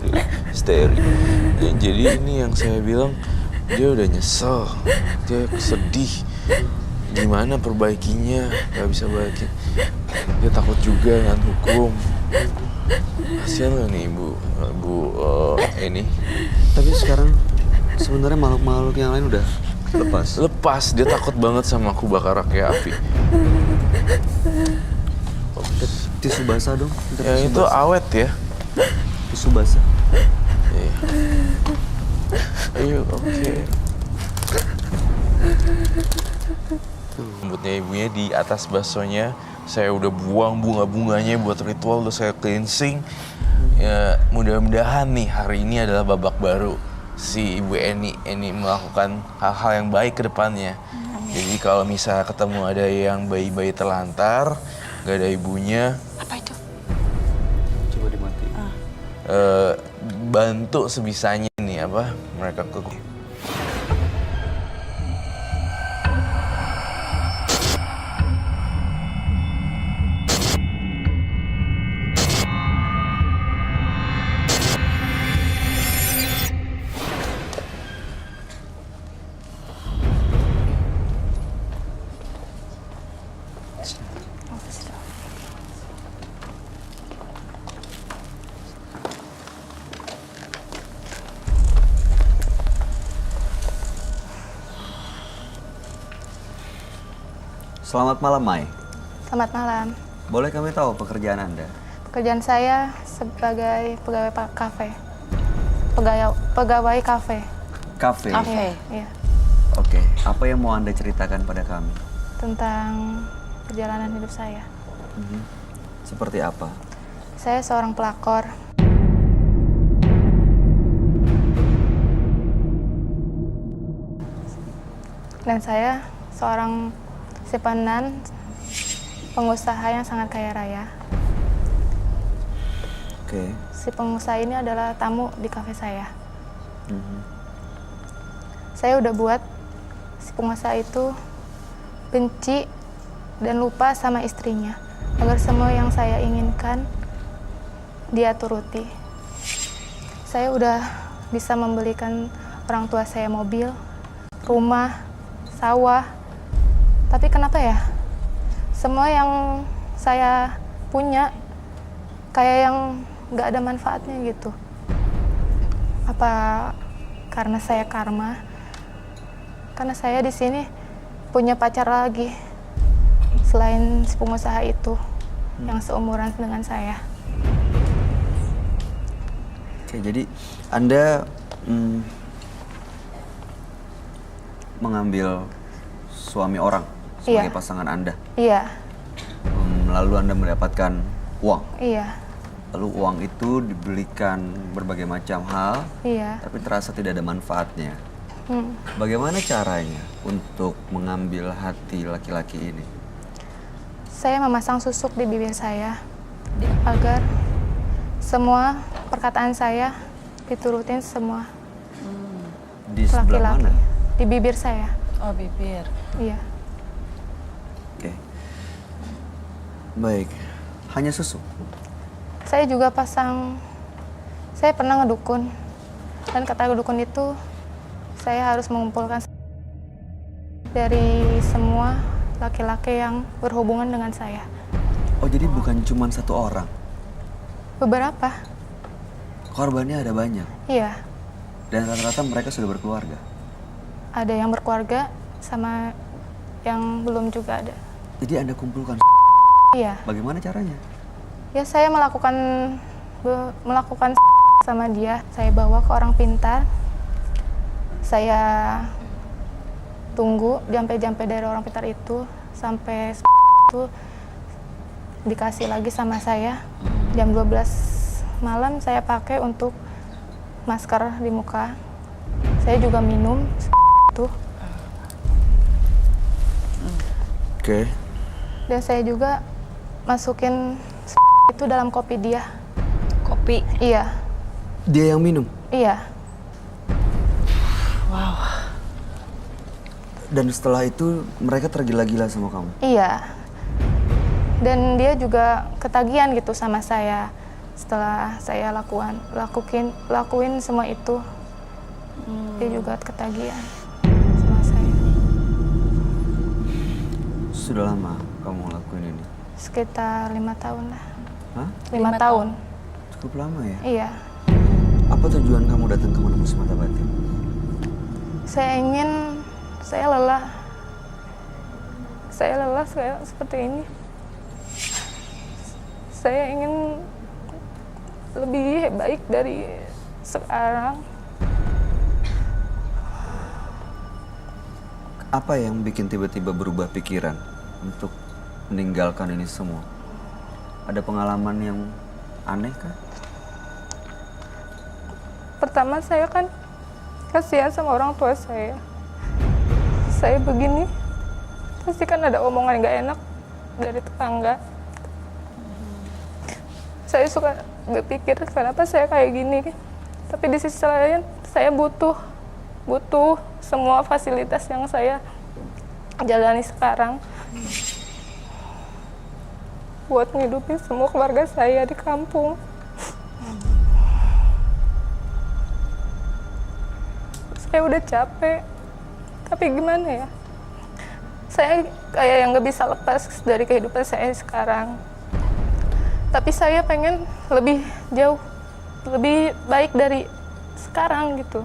histeria. Ya, jadi ini yang saya bilang, dia udah nyesel, dia sedih, gimana perbaikinya, nggak bisa baikin, dia takut juga dengan hukum. Kasian kan nih ibu ini Tapi sekarang sebenarnya makhluk-makhluk yang lain udah lepas. dia takut banget sama aku bakar kayak api. Tisu basah dong. Minta Ya tisu itu basah. awet ya. Tisu basah. Iya. Ayo, oke. Rambutnya ibunya di atas baksonya. Saya udah buang bunga-bunganya buat ritual, udah saya cleansing. Ya, mudah-mudahan nih hari ini adalah babak baru. Si Ibu Eni melakukan hal-hal yang baik ke depannya. Jadi kalau misalnya ketemu ada yang bayi-bayi terlantar, gak ada ibunya, Apa itu? Coba dimatiin. bantu sebisanya nih mereka ke Selamat malam, Mai. Selamat malam. Boleh kami tahu pekerjaan Anda? Pekerjaan saya sebagai pegawai kafe. Pegawai kafe. Kafe. Oke. Iya. Oke. Apa yang mau Anda ceritakan pada kami? Tentang perjalanan hidup saya. Seperti apa? Saya seorang pelakor. Dan saya seorang simpanan pengusaha yang sangat kaya raya. Oke. Si pengusaha ini adalah tamu di kafe saya. Saya udah buat si pengusaha itu benci dan lupa sama istrinya, agar semua yang saya inginkan dia turuti. Saya udah bisa membelikan orang tua saya mobil, rumah, sawah. Tapi kenapa ya? semua yang saya punya kayak yang nggak ada manfaatnya gitu. Apa karena saya karma? Karena saya di sini punya pacar lagi selain si pengusaha itu yang seumuran dengan saya. Oke, jadi Anda mengambil suami orang sebagai Iya. pasangan Anda. Iya, Lalu Anda mendapatkan uang. iya, Lalu uang itu dibelikan berbagai macam hal, iya. tapi terasa tidak ada manfaatnya. Hmm. Bagaimana caranya untuk mengambil hati laki-laki ini? Saya memasang susuk di bibir saya agar semua perkataan saya diturutin semua Di sebelah laki-laki. mana? Di bibir saya, Oh, bibir. iya. Oke. Baik. Hanya susu. Saya juga saya pernah ngedukun. Dan kata dukun itu, saya harus mengumpulkan dari semua laki-laki yang berhubungan dengan saya. Oh, jadi bukan cuma satu orang. Beberapa, Korbannya ada banyak. iya. Dan rata-rata mereka sudah berkeluarga. Ada yang berkeluarga sama yang belum juga ada. Jadi Anda kumpulkan. Iya. Bagaimana caranya? Ya saya melakukan sama dia. Saya bawa ke orang pintar. Saya tunggu jampe-jampe dari orang pintar itu sampai itu dikasih lagi sama saya. Jam 12 malam saya pakai untuk masker di muka. Saya juga minum itu. Oke. Dan saya juga masukin itu dalam kopi dia. Kopi. Iya, Dia yang minum. iya. Wow. Dan setelah itu mereka tergila-gila sama kamu. Iya. Dan dia juga ketagihan gitu sama saya setelah saya lakuin semua itu. Dia juga ketagihan sama saya. Sudah lama kamu lakuin ini? Sekitar 5 tahun lah. Hah? 5 tahun. Cukup lama ya? Iya. Apa tujuan kamu datang ke Menembus Mata Batin? Saya lelah. Saya lelah seperti ini. Saya ingin lebih baik dari sekarang. Apa yang bikin tiba-tiba berubah pikiran untuk meninggalkan ini semua? Ada pengalaman yang aneh kah? Pertama saya kan kasihan sama orang tua saya. Saya begini, pasti kan ada omongan nggak enak dari tetangga. Saya suka berpikir kenapa saya kayak gini. Tapi di sisi lain saya butuh semua fasilitas yang saya jalani sekarang buat ngidupin semua keluarga saya di kampung. Saya udah capek, tapi gimana ya? Saya kayak yang nggak bisa lepas dari kehidupan saya sekarang. Tapi saya pengen lebih jauh, lebih baik dari sekarang gitu.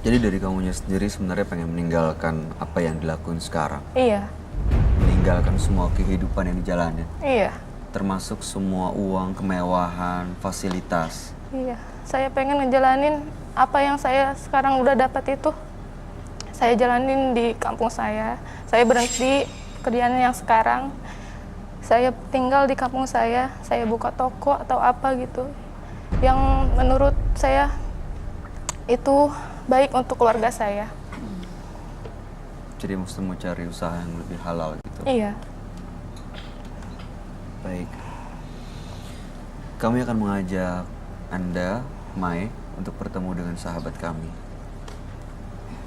Jadi dari kamunya sendiri sebenarnya pengen meninggalkan apa yang dilakuin sekarang. Iya, Meninggalkan semua kehidupan yang dijalani. iya, Termasuk semua uang, kemewahan, fasilitas. iya. Saya pengen ngejalanin apa yang saya sekarang udah dapat itu. Saya jalanin di kampung saya. Saya berhenti kerjaan yang sekarang. Saya tinggal di kampung saya buka toko atau apa gitu. Yang menurut saya itu baik untuk keluarga saya. Jadi mesti mau cari usaha yang lebih halal gitu. Iya. Baik. Kami akan mengajak Anda, Mai, untuk bertemu dengan sahabat kami.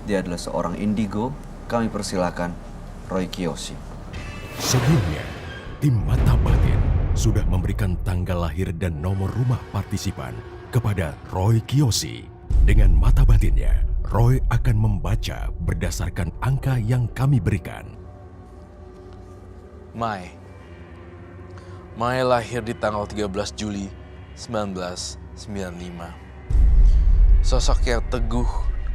Dia adalah seorang indigo. Kami persilakan Roy Kiyoshi. Sebelumnya, tim Mata Batin sudah memberikan tanggal lahir dan nomor rumah partisipan kepada Roy Kiyoshi dengan mata batinnya Roy akan membaca berdasarkan angka yang kami berikan. Mai lahir di tanggal 13 Juli 1995. Sosok yang teguh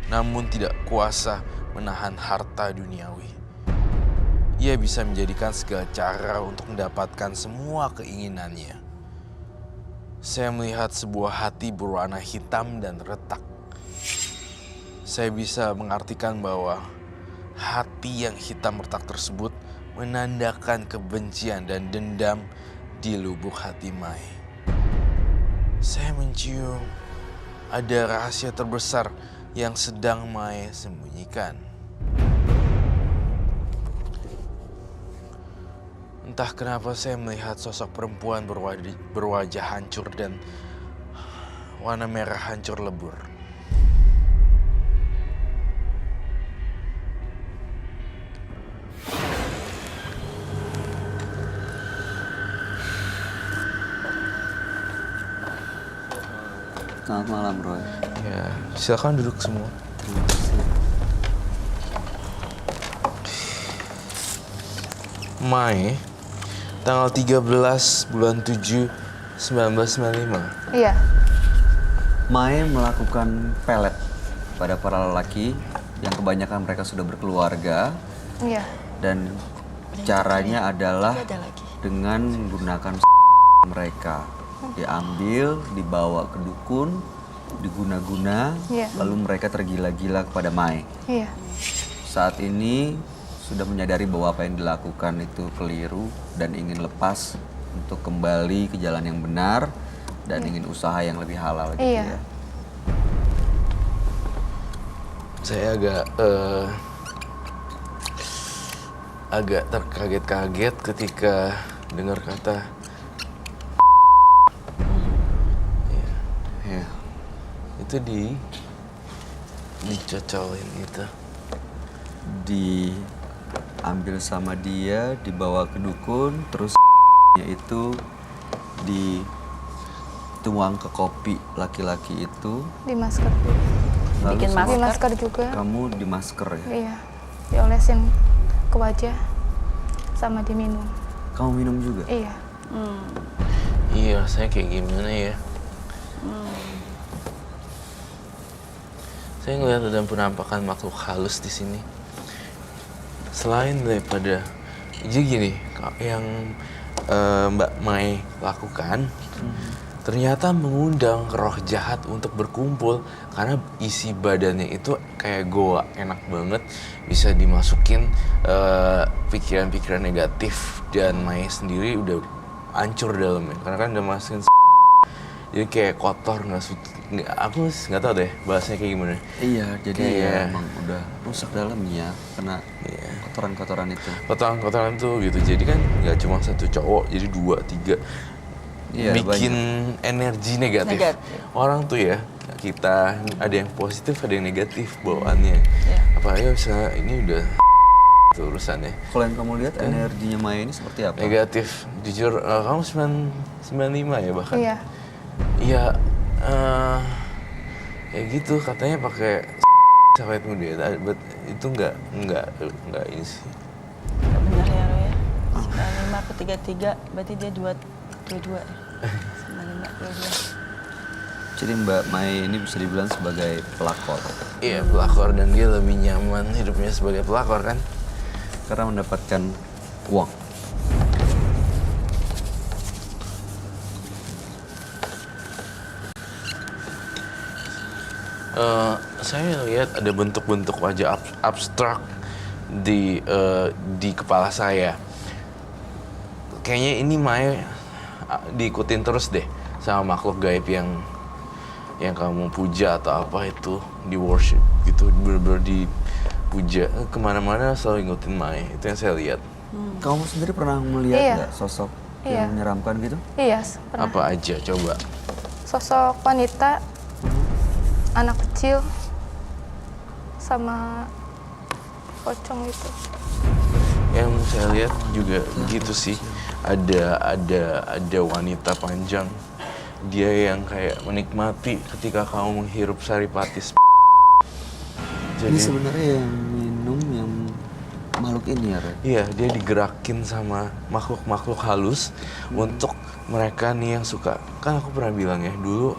namun tidak kuasa menahan harta duniawi. Ia bisa menjadikan segala cara untuk mendapatkan semua keinginannya. Saya melihat sebuah hati berwarna hitam dan retak. Saya bisa mengartikan bahwa hati yang hitam retak tersebut menandakan kebencian dan dendam di lubuk hati Mai. Saya mencium ada rahasia terbesar yang sedang Mai sembunyikan. Entah kenapa saya melihat sosok perempuan berwajah hancur dan warna merah hancur lebur. Selamat malam, Roy. Ya, silakan duduk semua. Mai, tanggal 13 bulan 7, 1995. Iya, Mai melakukan pelet pada para lelaki yang kebanyakan mereka sudah berkeluarga iya, dan caranya adalah Ada lagi. dengan menggunakan mereka. Diambil, dibawa ke dukun, diguna-guna, Iya. lalu mereka tergila-gila kepada Mai. iya, Saat ini sudah menyadari bahwa apa yang dilakukan itu keliru dan ingin lepas untuk kembali ke jalan yang benar dan ingin usaha yang lebih halal gitu Iya. ya. Saya agak terkaget-kaget ketika dengar kata Ya. itu dicocolin itu. Diambil sama dia, dibawa ke dukun, terus itu dituang ke kopi laki-laki itu. di masker. Lalu Bikin sama Di masker juga. kamu di masker ya. Iya, diolesin ke wajah sama diminum. Kamu minum juga? Iya, Iya, saya kayak gimana ya? Saya ngelihat ada penampakan makhluk halus di sini. Selain daripada, jadi gini, yang Mbak Mai lakukan, ternyata mengundang roh jahat untuk berkumpul karena isi badannya itu kayak goa, enak banget, bisa dimasukin pikiran-pikiran negatif dan Mai sendiri udah hancur dalamnya karena kan udah masukin jadi kayak kotor, aku nggak tahu deh bahasanya kayak gimana. Iya, jadi Kayak- ya emang udah rusak dalamnya kena kotoran-kotoran itu. Kotoran-kotoran tuh gitu, jadi kan nggak cuma satu cowok, jadi 2, 3 Iya, bikin energi negatif. Negatif. Orang tuh ya, kita ada yang positif, ada yang negatif bawaannya. Iya. Apalagi misalnya ini udah tuh urusannya Kalau yang kamu lihat energinya Maya ini seperti apa? negatif. Jujur, kamu 95 ya bahkan? iya, Iya, kayak gitu katanya pakai awet muda, but itu nggak ini sih. Nggak benar ya, Roy ya. 95 aku 33, berarti dia 22 ya. 95, 22. Jadi Mbak Maya ini bisa dibilang sebagai pelakor Iya, pelakor, dan dia lebih nyaman hidupnya sebagai pelakor kan? karena mendapatkan uang. Saya lihat ada bentuk-bentuk wajah abstrak di kepala saya. Kayaknya ini Maya diikutin terus deh sama makhluk gaib yang kamu puja atau apa itu, di worship gitu, bener-bener dipuja. Kemana-mana selalu ngikutin Maya, itu yang saya lihat. Kamu sendiri pernah melihat Iya. nggak sosok Iya. yang menyeramkan gitu? iya, pernah. Apa aja coba? Sosok wanita, anak kecil, sama pocong itu. Yang saya lihat juga begitu sih. Ada wanita panjang. Dia yang kayak menikmati ketika kamu menghirup saripati. Ini sebenarnya yang minum yang makhluk ini ya, Roy? Iya, dia digerakin sama makhluk-makhluk halus untuk mereka nih yang suka. Kan aku pernah bilang ya, dulu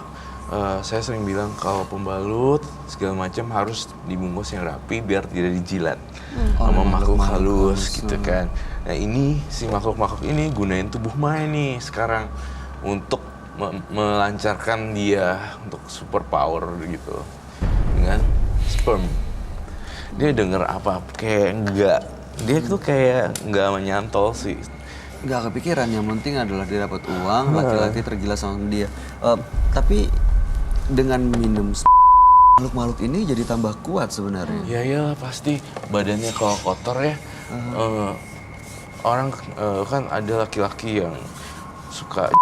saya sering bilang kalau pembalut segala macam harus dibungkus yang rapi biar tidak dijilat sama makhluk halus gitu kan. Nah ini si makhluk-makhluk ini gunain tubuh Mai nih sekarang untuk melancarkan dia untuk super power gitu dengan sperm. Dia denger apa kayak enggak, dia tuh kayak enggak menyantol sih. Nggak kepikiran, yang penting adalah dia dapat uang, laki-laki tergila sama dia. Tapi dengan minum makhluk-makhluk ini jadi tambah kuat sebenarnya. Ya iyalah pasti badannya kalau kotor ya. Orang kan ada laki-laki yang suka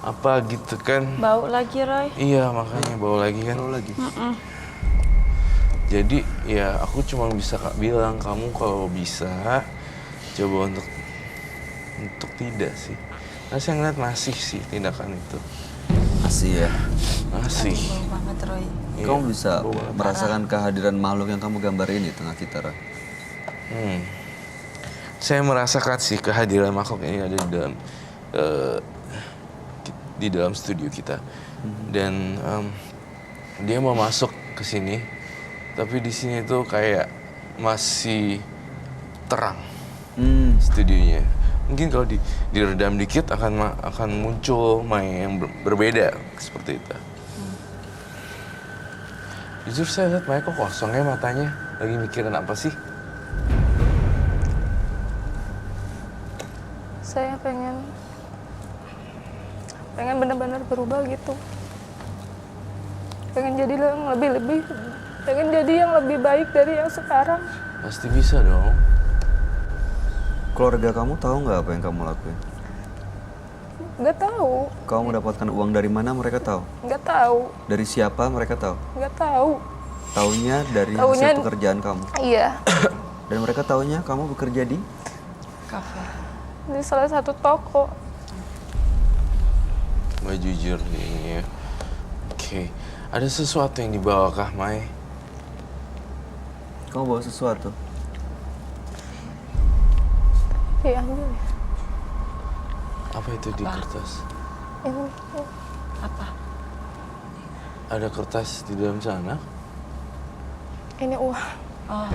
apa gitu kan. Bau lagi, Roy. Iya makanya bau lagi kan. Kalau lagi. Jadi ya aku cuma bisa bilang kamu kalau bisa coba untuk tidak sih. Nah, saya ngeliat masih sih tindakan itu. Masih ya. Masih. Bau banget, Roy. Iya, Kamu bisa bau banget. merasakan kehadiran makhluk yang kamu gambar ini di tengah kita, Roy. Saya merasakan sih kehadiran makhluk ini ada di dalam studio kita. Dan dia mau masuk ke sini, tapi di sini tuh kayak masih terang studionya. Mungkin kalau diredam dikit akan muncul Mai yang berbeda seperti itu. Jujur saya lihat Mai kok kosong ya matanya. Lagi mikirin apa sih? Saya pengen benar-benar berubah gitu. Pengen jadi yang lebih baik dari yang sekarang. Pasti bisa dong. Keluarga kamu tahu nggak apa yang kamu lakuin? Nggak tahu, Kamu mendapatkan uang dari mana mereka tahu? nggak tahu, Dari siapa mereka tahu? nggak tahu. Taunya dari Taunya- hasil pekerjaan kamu. Iya, Dan mereka taunya kamu bekerja di? Kafe. di salah satu toko. Mai jujur nih ini ya. Oke, ada sesuatu yang dibawa kah Mai? Kamu bawa sesuatu? Diambil ya. Apa itu di kertas? Ini Apa? Ada kertas di dalam sana? ini uang.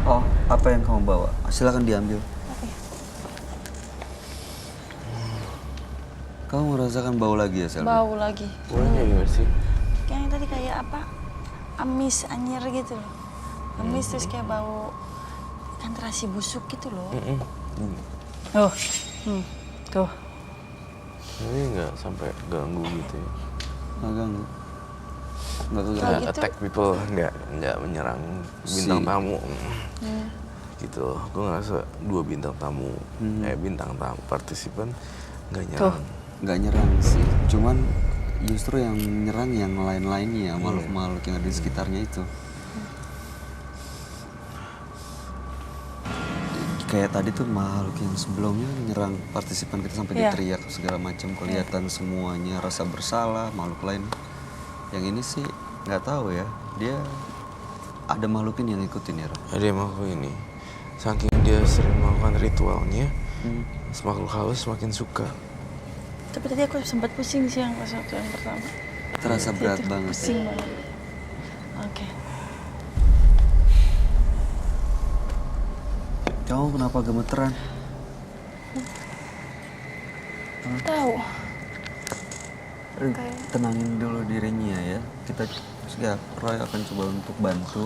Oh, apa yang kamu bawa? Silakan diambil. Kamu merasakan bau lagi ya, Selvi? Bau lagi. Boleh nggak gimana sih? Yang tadi kayak apa? Amis, anyir gitu loh. Amis terus kayak bau ikan terasi busuk gitu loh. Oh, tuh. Ini nggak sampai ganggu gitu ya? Nggak ganggu. Nggak Kalau keganggu. gitu- Attack people nggak menyerang bintang tamu. Gitu. Gue ngerasa 2 bintang tamu, bintang tamu partisipan nggak nyerang. Nggak nyerang sih. Cuman justru yang menyerang yang lain-lainnya, makhluk-makhluk yang ada di sekitarnya itu. Kayak tadi tuh makhluk yang sebelumnya nyerang partisipan kita sampai dia Iya. teriak segala macam, kelihatan semuanya rasa bersalah, makhluk lain. Yang ini sih nggak tahu ya, dia ada makhluk ini yang ngikutin ya, Rob. Ada yang makhluk ini. Saking dia sering melakukan ritualnya, makhluk halus semakin suka. Tapi tadi aku sempat pusing sih yang pas waktu yang pertama. Terasa berat Itu banget. Pusing banget. Oke. Kamu kenapa gemeteran? Tahu. Tenangin dulu dirinya ya. Kita ya, Roy akan coba untuk bantu.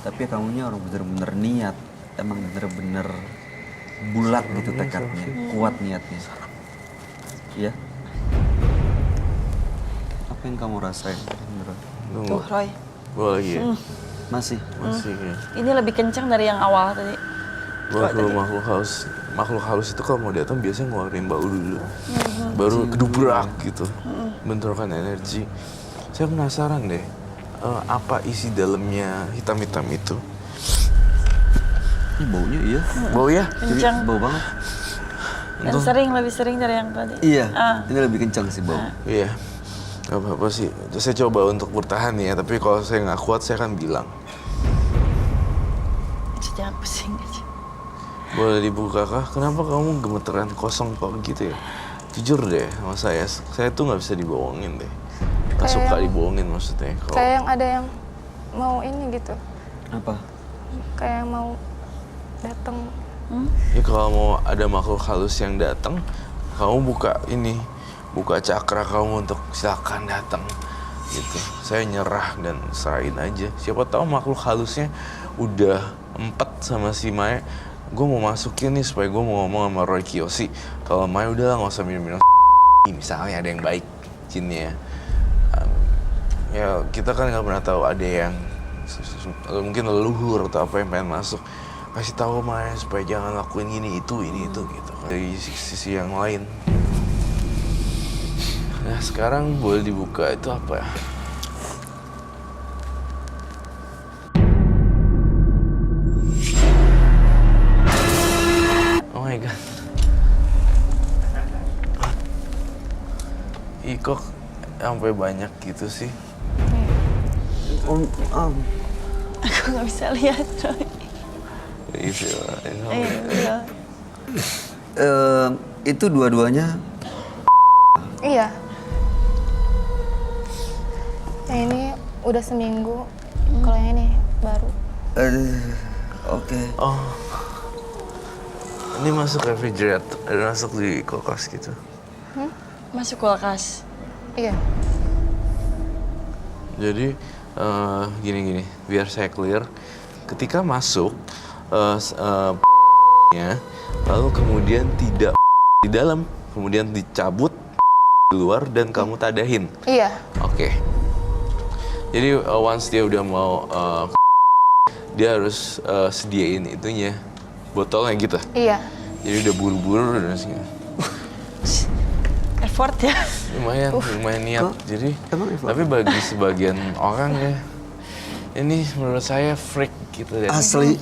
Tapi kamunya orang bener-bener niat. Emang bener-bener bulat gitu tekadnya, kuat niatnya. Iya. Apa yang kamu rasain? Roy? Tunggu. Tuh, Roy. Bawa lagi ya? Masih? Masih ya? Ini lebih kencang dari yang awal tadi. Kalau makhluk halus itu kalau mau datang biasanya ngeluarin bau dulu. Baru kedubrak gitu. Bentrokan energi. Saya penasaran deh, apa isi dalamnya hitam-hitam itu? Ini baunya iya. Bau ya? Kencang. Bau banget. Dan lebih sering dari yang tadi. Iya, Ah. ini lebih kencang sih bau. Iya. Gak apa-apa sih. Saya coba untuk bertahan ya, tapi kalau saya nggak kuat saya akan bilang. jangan pusing aja. Boleh dibuka kah? Kenapa kamu gemeteran kosong kok gitu ya? Jujur deh sama saya tuh nggak bisa dibohongin deh. Nggak suka dibohongin maksudnya. Kayak yang ada yang mau ini gitu. Apa? Kayak yang mau datang. Ya kalau mau ada makhluk halus yang datang, kamu buka cakra kamu untuk silakan datang gitu. Saya nyerah dan serahin aja. Siapa tahu makhluk halusnya udah empet sama si Maya. Gue mau masukin nih supaya gue mau ngomong sama Roy Kiyoshi. Kalau Maya udah nggak usah minum misalnya ada yang baik jinnya. Ya kita kan nggak pernah tahu ada yang mungkin leluhur atau apa yang pengen masuk. Kasih tahu Maya supaya jangan lakuin ini itu gitu. Dari sisi yang lain. Nah sekarang boleh dibuka itu apa ya? Oh my god. Ih kok sampai banyak gitu sih? Aku nggak bisa lihat, Roy. Iya. Itu dua-duanya Iya. Yang ini udah seminggu, kalau yang ini baru. oke. Oh. Ini masuk refrigerator, masuk di kulkas gitu. Masuk kulkas. Iya. Jadi gini, biar saya clear. Ketika masuk, lalu kemudian tidak di dalam, kemudian dicabut di luar dan kamu tadahin. Iya. Oke. Jadi once dia udah mau, dia harus sediain itunya, botolnya gitu. Iya. Jadi udah buru-buru dan segala. Effort ya. Lumayan niat. Jadi, Emang effort? tapi bagi sebagian orang ya, ini menurut saya freak gitu dan Asli.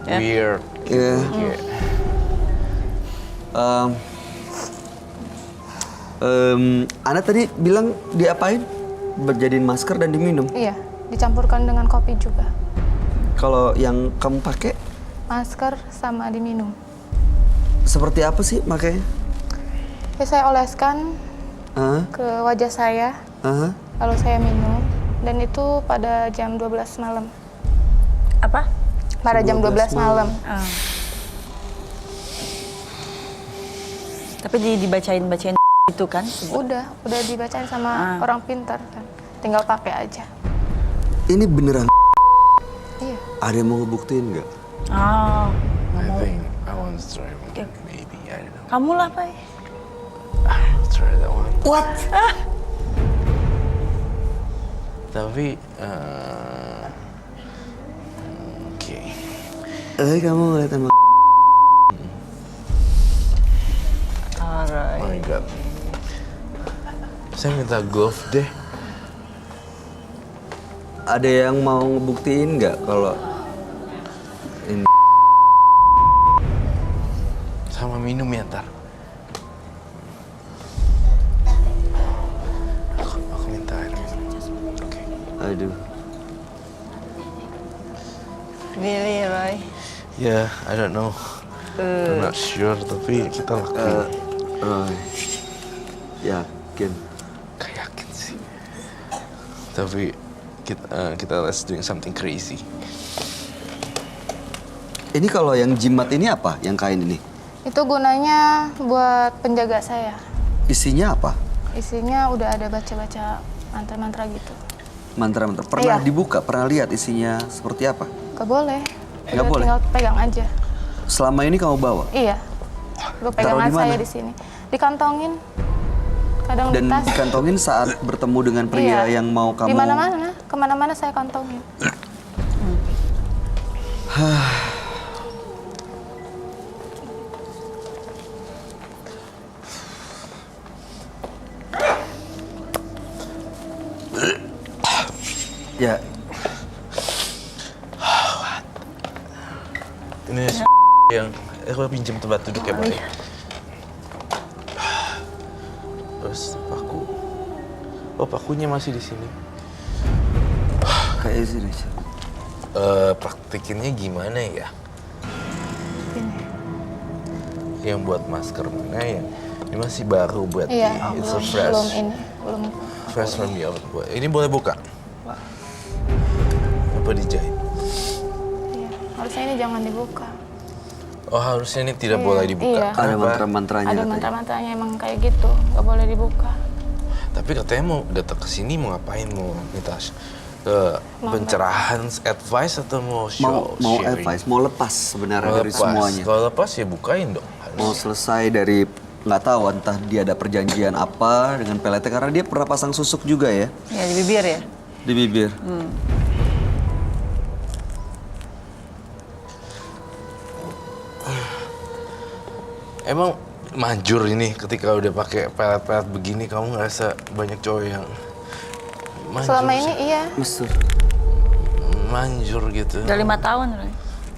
weird. Iya. Kayak, Anda tadi bilang diapain? Berjadiin masker dan diminum. Iya. Dicampurkan dengan kopi juga. Kalau yang kamu pakai Masker sama diminum. seperti apa sih makanya? Ya saya oleskan Hah? ke wajah saya, Hah? lalu saya minum. Dan itu pada jam 12 malam. Apa? Pada jam 12 malam. Tapi dibacain itu kan? Udah dibacain sama orang pintar kan. Tinggal pakai aja. Ini beneran Iya. ada yang mau ngebuktiin nggak? Oh. I think I want to try one, maybe, I don't know. Kamu lah, Pak. I'll try that one. What? Tapi, oke. Kamu ngeliat sama Alright. Oh my god. Saya minta glove deh. ada yang mau ngebuktiin nggak kalau ini? Sama minum ya ntar. Aku minta air minum. Oke. Aduh. Really, Roy? Yeah, I don't know. I'm not sure, tapi kita lakuin. Yakin. Kayak yakin sih. Tapi kita let's doing something crazy. Ini kalau yang jimat ini apa? Yang kain ini? Itu gunanya buat penjaga saya. Isinya apa? Isinya udah ada baca-baca mantra-mantra gitu. Mantra-mantra. Pernah Iya. dibuka? Pernah lihat isinya seperti apa? Gak boleh. Nggak Udah boleh? tinggal pegang aja. Selama ini kamu bawa? Iya. Gue Taruh pegangan di mana? saya di sini. Dikantongin. Kadang Dan di tas. dikantongin saat bertemu dengan pria Iya. yang mau kamu... Di mana-mana, kemana-mana saya kantongin. Ya, Ini yang aku pinjam tempat duduk ya, Pak. Terus paku. Oh, pakunya masih di sini. kayak sini. praktikinnya gimana ya? Ini. Yang buat masker mana ya? Ini masih baru buat Iya, it's a fresh. belum. Fresh from the oven. Ini boleh buka? Apa dijahit? Iya, harusnya ini jangan dibuka. Oh, harusnya ini tidak boleh dibuka. Iya. Ada Kenapa? mantra-mantranya Ada katanya. mantra-mantranya emang kayak gitu, nggak boleh dibuka. Tapi katanya mau datang ke sini mau ngapain? Mau minta pencerahan, advice atau mau show? Mau sharing? advice, mau lepas sebenarnya Mau dari lepas. semuanya. Kalau lepas ya bukain dong. Mau selesai dari nggak tahu entah dia ada perjanjian apa dengan PLT karena dia pernah pasang susuk juga ya Ya di bibir ya. di bibir. Emang manjur ini ketika udah pakai pelet-pelet begini kamu ngerasa banyak cowok yang manjur, Selama ini iya. Mister. manjur gitu. Udah 5 tahun, Roy.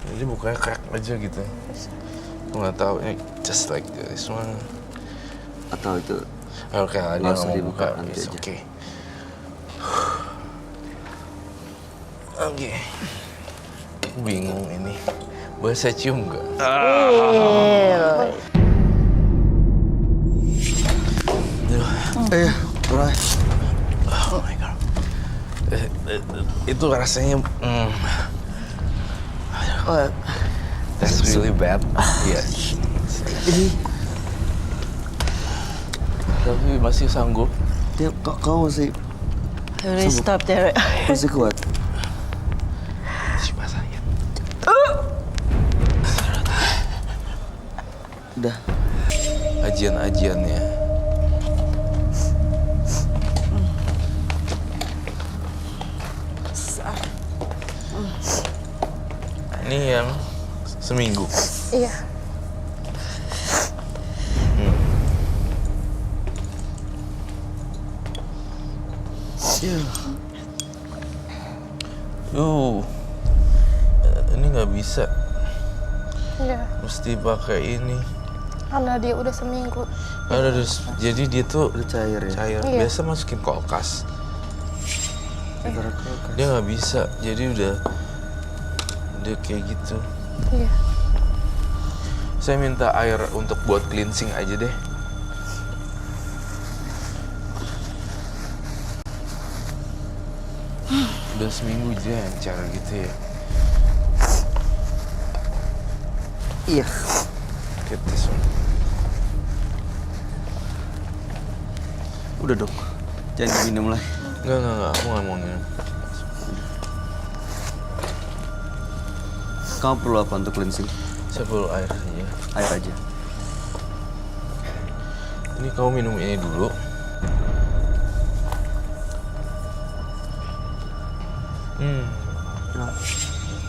Jadi bukanya crack aja gitu. Aku nggak tahu, just like this one. Atau itu Oke, dia Nggak usah nggak mau dibuka, buka, nanti it's aja. okay. Oke. Bingung ini. Boleh saya cium nggak? Roy. Oh my god. Itu rasanya, that's really bad. Iya. Tapi masih sanggup. Dia kau masih Roy, stop there. masih kuat. Coba saya. Udah. Ajian-ajiannya. Ini yang seminggu. Iya. Ini nggak bisa. Iya. Mesti pakai ini. Karena dia udah seminggu. Jadi dia tuh Udah cair ya. cair. Iya. Biasa masukin kulkas. Antara kulkas. Dia nggak bisa. Jadi udah kayak gitu. Iya. Saya minta air untuk buat cleansing aja deh. Udah seminggu aja yang cara gitu ya. Iya. Get this one. Udah dong. Jangan diminum lagi. Enggak. Aku nggak mau minum. Kamu perlu apa untuk cleansing? Saya perlu air aja. Air aja. Ini kamu minum ini dulu. Nah,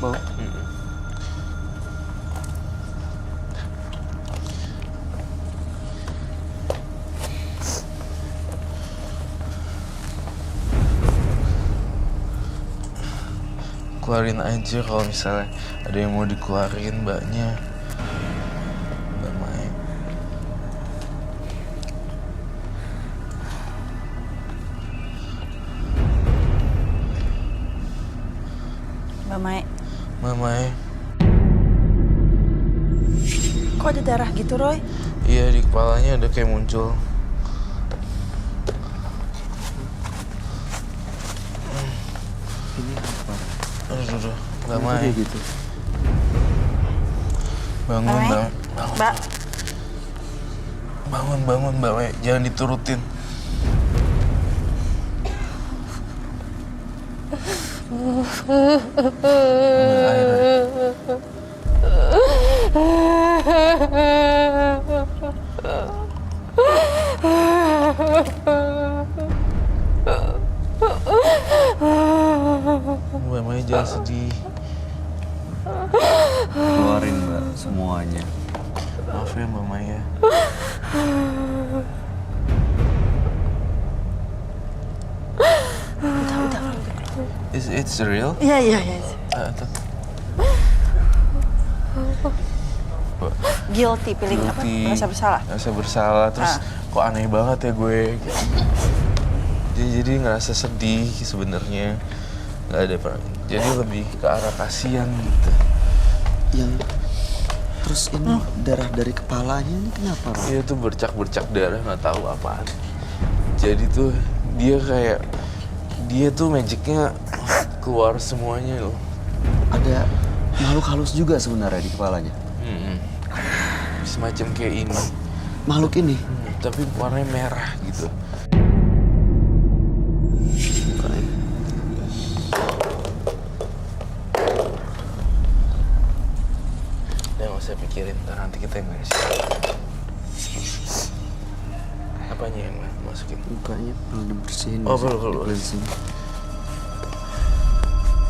bau. Keluarin aja kalau misalnya ada yang mau dikeluarin mbaknya. Mbak Mai. Mbak Mai, Mbak Mai. kok ada darah gitu, Roy? Iya, di kepalanya ada kayak muncul. Ini apa? Aduh, Mbak Kenapa Mai. dia gitu? Bangun, Mbak Mai. Mbak. Mbak, Bangun, Mbak Mai. Jangan diturutin. Ambil air. Mbak Mai jangan sedih. Keluarin mbak semuanya. Maaf ya Mbak Mai ya. It's real? iya. Tuh. Guilty, feeling apa? Guilty. Merasa bersalah. Ngerasa bersalah, terus kok aneh banget ya gue. Jadi ngerasa sedih sebenarnya. Nggak ada Jadi lebih ke arah kasihan gitu. Yang terus ini darah dari kepalanya ini kenapa, Roy? Dia tuh bercak-bercak darah nggak tahu apaan. Jadi tuh dia tuh magicnya keluar semuanya loh. Ada makhluk halus juga sebenarnya di kepalanya. Semacam kayak ini. Makhluk ini? Tapi warnanya merah gitu. Udah nggak usah pikirin, ntar nanti kita yang beresin. Apanya yang masukin? Mukanya perlu dibersihin. Oh, perlu. Di cleansing.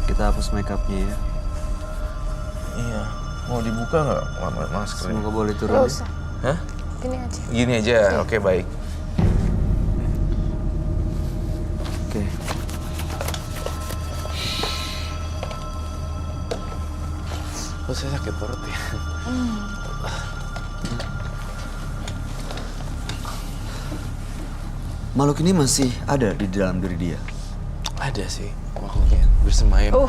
Kita hapus makeupnya ya. Iya. Mau dibuka nggak maskernya? Semoga boleh turun. Nggak ya. usah. Hah? Gini aja. Gini aja, oke baik. Oke. Oh, saya sakit perut ya. Makhluk ini masih ada di dalam diri dia. Ada sih makhluknya bersemayam.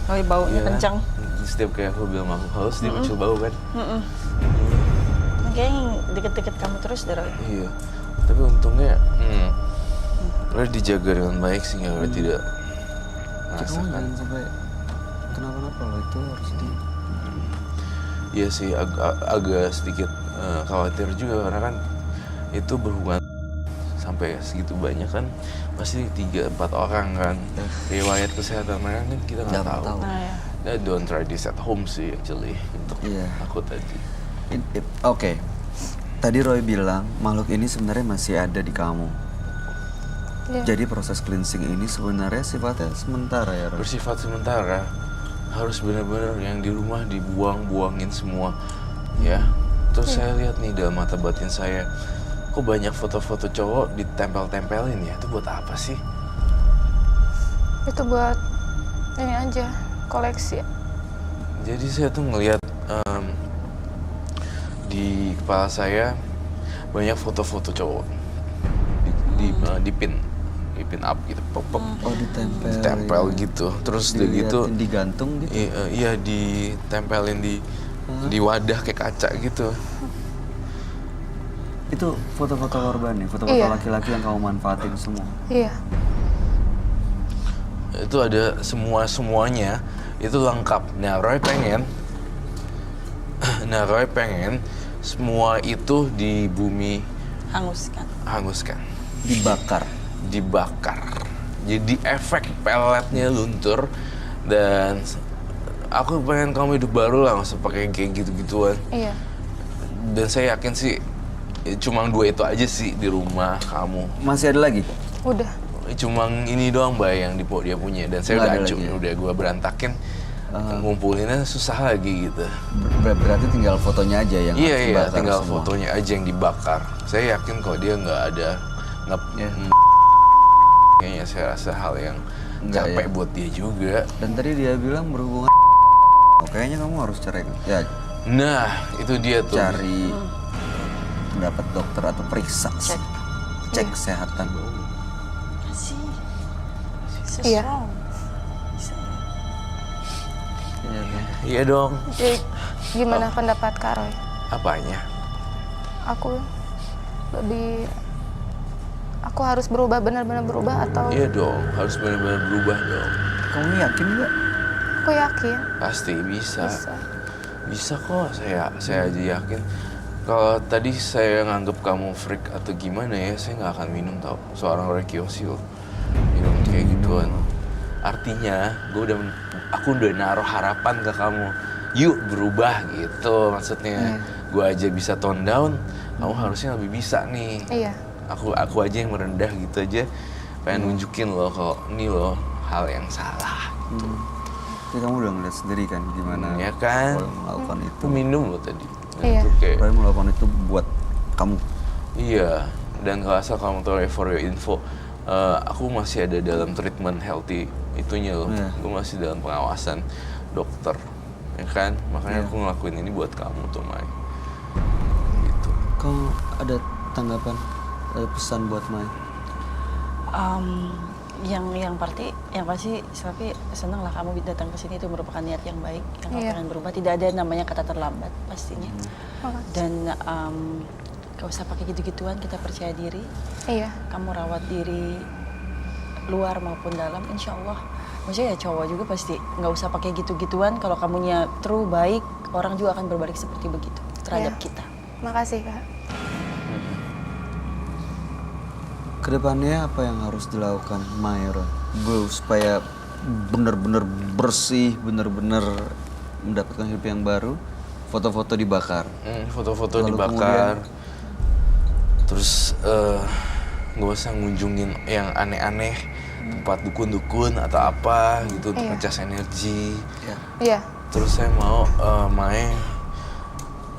Roy baunya Iya kan? kencang. Setiap kayak aku bilang makhluk halus, dia muncul bau kan? Kayaknya deket-deket kamu terus deh, Roy. Iya. Tapi untungnya, Roy dijaga dengan baik sehingga Roy tidak Kamu merasakan. jangan sampai kenapa-napa loh, itu harus di... Iya sih, agak sedikit khawatir juga karena kan itu berhubungan sampai segitu banyak kan, pasti 3-4 orang kan. Riwayat kesehatan mereka kan kita nggak Nggak tahu. tahu. Nah, ya. Nah, don't try this at home sih actually untuk Iya. aku tadi. Oke. Tadi Roy bilang makhluk ini sebenarnya masih ada di kamu. Iya. Jadi proses cleansing ini sebenarnya sifatnya sementara ya, Roy? Bersifat sementara, harus benar-benar yang di rumah dibuangin semua ya. Terus saya lihat nih dalam mata batin saya, kok banyak foto-foto cowok ditempel-tempelin ya, itu buat apa sih? Itu buat ini aja, koleksi. Jadi saya tuh ngelihat di kepala saya banyak foto-foto cowok dipin up gitu, pop. Oh, ditempel. Ditempel ya. gitu. Terus udah gitu Diliatin, digantung gitu. iya ditempelin di wadah kayak kaca gitu. Itu foto-foto korban nih, foto-foto Iya. laki-laki yang kamu manfaatin semua. Iya. Itu ada semuanya itu lengkap. Nah Roy pengen semua itu di bumi hanguskan, dibakar. Jadi efek peletnya luntur dan aku pengen kamu hidup baru lah, nggak usah pakai kayak gitu-gituan. Iya. Dan saya yakin sih cuma 2 itu aja sih di rumah kamu. Masih ada lagi? Udah. Cuma ini doang Mbak yang dia punya dan saya Nggak udah ada hancur, lagi ya? udah gue berantakin. Ngumpulinnya susah lagi gitu. Berarti tinggal fotonya aja yang harus Iya, dibakar tinggal semua. fotonya aja yang dibakar. Saya yakin kalau dia nggak ada Ya. kayaknya saya rasa hal yang Nggak, capek ya. buat dia juga. Dan tadi dia bilang berhubungan. Kayaknya kamu harus cerai. Ya, Nah, itu dia tuh. cari pendapat dokter atau periksa. Cek kesehatan. Iya. Iya dong. Jadi gimana pendapat Kak Roy? Apanya? Aku harus berubah, benar-benar berubah atau? Iya dong, harus benar-benar berubah dong. Kamu yakin nggak? Aku yakin Pasti bisa. bisa. Bisa kok, saya aja yakin. Kalau tadi saya nganggep kamu freak atau gimana ya, saya nggak akan minum tau. Seorang Roy Kiyoshi loh, minum kayak gituan. Artinya, aku udah naruh harapan ke kamu. Yuk berubah gitu maksudnya. Gue aja bisa tone down, kamu harusnya lebih bisa nih. Iya. Aku aja yang merendah gitu aja. Pengen nunjukin loh kalau ini loh hal yang salah. Jadi kamu udah ngeliat sendiri kan gimana Ya kan? Roy melakukan itu. Aku minum loh tadi. Dan Iya. itu kayak, Roy melakukan itu buat kamu. iya, dan kalau asal kamu tahu for your info, aku masih ada dalam treatment healthy itunya loh. Iya. Gue masih dalam pengawasan dokter, ya kan? Makanya aku ngelakuin ini buat kamu tuh, Mai. Gitu. Kamu ada tanggapan, ada pesan buat Mai? Yang pasti Selvi senang lah kamu datang ke sini, itu merupakan niat yang baik, yang kamu pengen berubah. Tidak ada namanya kata terlambat pastinya. Dan gak usah pakai gitu-gituan, kita percaya diri. Iya. Kamu rawat diri luar maupun dalam, insya Allah. Maksudnya ya cowok juga pasti nggak usah pakai gitu-gituan. Kalau kamunya true, baik, orang juga akan berbalik seperti begitu terhadap kita. Makasih, Kak. Kedepannya apa yang harus dilakukan Mayro Bu supaya benar-benar bersih, benar-benar mendapatkan hidup yang baru? Foto-foto dibakar. Foto-foto Lalu dibakar. Terus nggak usah ngunjungin yang aneh-aneh, tempat dukun-dukun atau apa gitu untuk ngecas energi. Iya. Terus saya mau Mae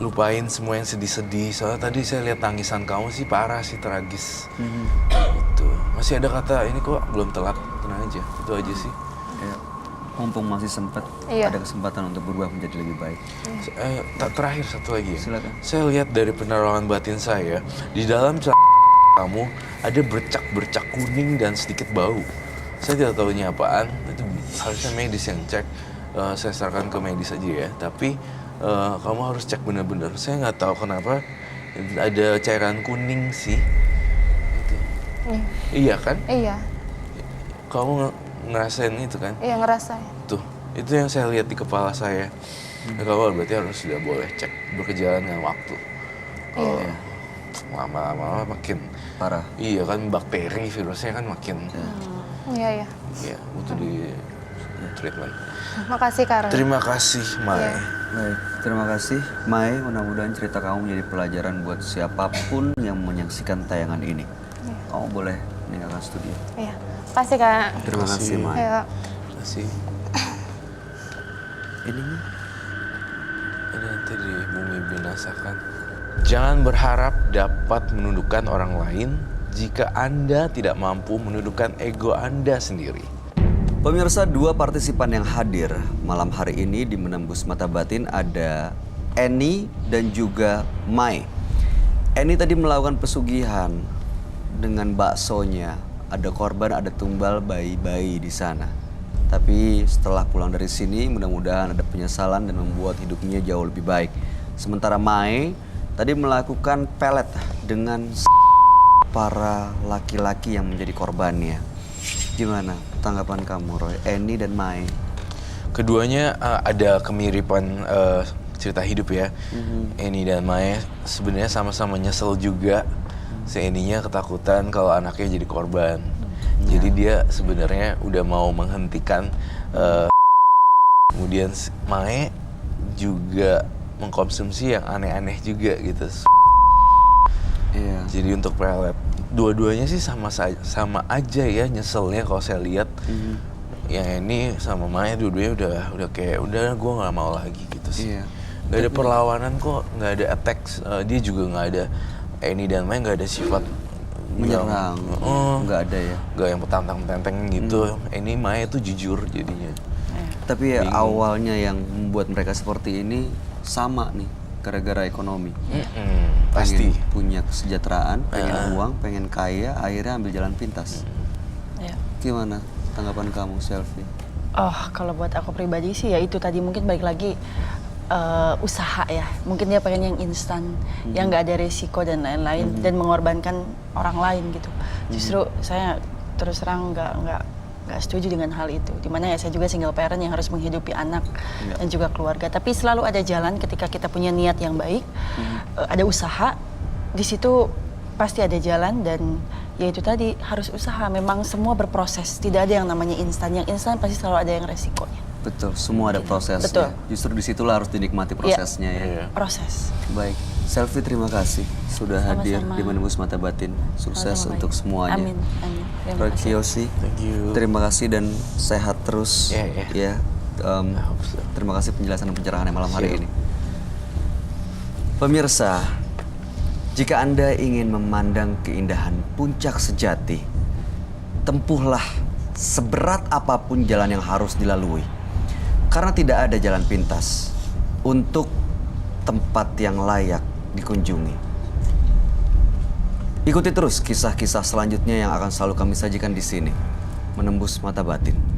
lupain semua yang sedih-sedih. Soalnya tadi saya lihat tangisan kamu sih parah sih, tragis. Itu masih ada kata ini kok belum telat, tenang aja. Itu aja sih. Ya. Mumpung masih sempat, ada kesempatan untuk berubah menjadi lebih baik. Terakhir satu lagi ya. Silakan. Saya lihat dari penerawangan batin saya di dalam kamu ada bercak-bercak kuning dan sedikit bau. Saya tidak tahu ini apaan. Itu harusnya medis yang cek. Saya sarankan ke medis aja ya. Tapi kamu harus cek benar-benar. Saya nggak tahu kenapa ada cairan kuning sih. Gitu. Iya kan? Iya. Kamu ngerasain itu kan? Iya, ngerasain. Tuh, itu yang saya lihat di kepala saya. Kamu berarti harus sudah boleh cek berkejalan dengan waktu. Lama-lama makin Parah. Iya kan, bakteri, virusnya kan makin. Iya. Iya, butuh di treatment. Makasih, Kak. Terima kasih, Mai. Baik, terima kasih Mai. Mudah-mudahan cerita kamu menjadi pelajaran buat siapapun yang menyaksikan tayangan ini. Kamu boleh meninggalkan studio. Iya. Makasih, Kak. Terima kasih Mai. Ayo. Terima kasih. Ini nih. Ini nanti di bumi binasakan. Jangan berharap dapat menundukkan orang lain jika Anda tidak mampu menundukkan ego Anda sendiri. Pemirsa, dua partisipan yang hadir malam hari ini di Menembus Mata Batin ada Eni dan juga Mai. Eni tadi melakukan pesugihan dengan baksonya. Ada korban, ada tumbal bayi-bayi di sana. Tapi setelah pulang dari sini mudah-mudahan ada penyesalan dan membuat hidupnya jauh lebih baik. Sementara Mai tadi melakukan pelet dengan para laki-laki yang menjadi korbannya. Gimana tanggapan kamu, Roy? Eni dan Mai. Keduanya ada kemiripan cerita hidup ya. Eni dan Mai sebenarnya sama-sama nyesel juga. Si Eninya ketakutan kalau anaknya jadi korban. Jadi dia sebenarnya udah mau menghentikan. Kemudian Mai juga mengkonsumsi yang aneh-aneh juga gitu. Iya. Jadi untuk pelet, dua-duanya sih sama aja ya nyeselnya kalau saya lihat. Yang ini sama Maya dua-duanya udah kayak udah gue nggak mau lagi gitu sih. Iya. Gak ada perlawanan kok, nggak ada attack. Dia juga nggak ada. Eni dan Maya nggak ada sifat Menyerang. Nggak ada ya. Nggak yang petantang-petenteng gitu. Eni Maya tuh jujur jadinya. Tapi ya awalnya yang membuat mereka seperti ini sama nih, gara-gara ekonomi. Pasti. Pengen punya kesejahteraan, pengen uang, pengen kaya, akhirnya ambil jalan pintas. Ya. Gimana tanggapan kamu, Selvi? Oh, kalau buat aku pribadi sih ya itu tadi mungkin balik lagi usaha ya. Mungkin dia pengen yang instan, yang nggak ada resiko dan lain-lain dan mengorbankan orang lain gitu. Justru saya terus terang nggak setuju dengan hal itu. Dimana ya saya juga single parent yang harus menghidupi anak dan juga keluarga. Tapi selalu ada jalan ketika kita punya niat yang baik, ada usaha, di situ pasti ada jalan dan ya itu tadi harus usaha. Memang semua berproses, tidak ada yang namanya instan. Yang instan pasti selalu ada yang resikonya. Betul, semua ada prosesnya. Betul. Justru disitulah harus dinikmati prosesnya ya. Proses. Baik, Selvi terima kasih sudah hadir Sama-sama. di Menembus Mata Batin. Sukses Sama-sama, untuk baik. semuanya. Amin. Terima Roy kasih. Kiyoshi, Thank you. terima kasih dan sehat terus. Yeah. Ya, terima kasih penjelasan dan pencerahannya malam hari ini. Pemirsa, jika Anda ingin memandang keindahan puncak sejati, tempuhlah seberat apapun jalan yang harus dilalui. Karena tidak ada jalan pintas untuk tempat yang layak dikunjungi. Ikuti terus kisah-kisah selanjutnya yang akan selalu kami sajikan di sini. menembus mata batin.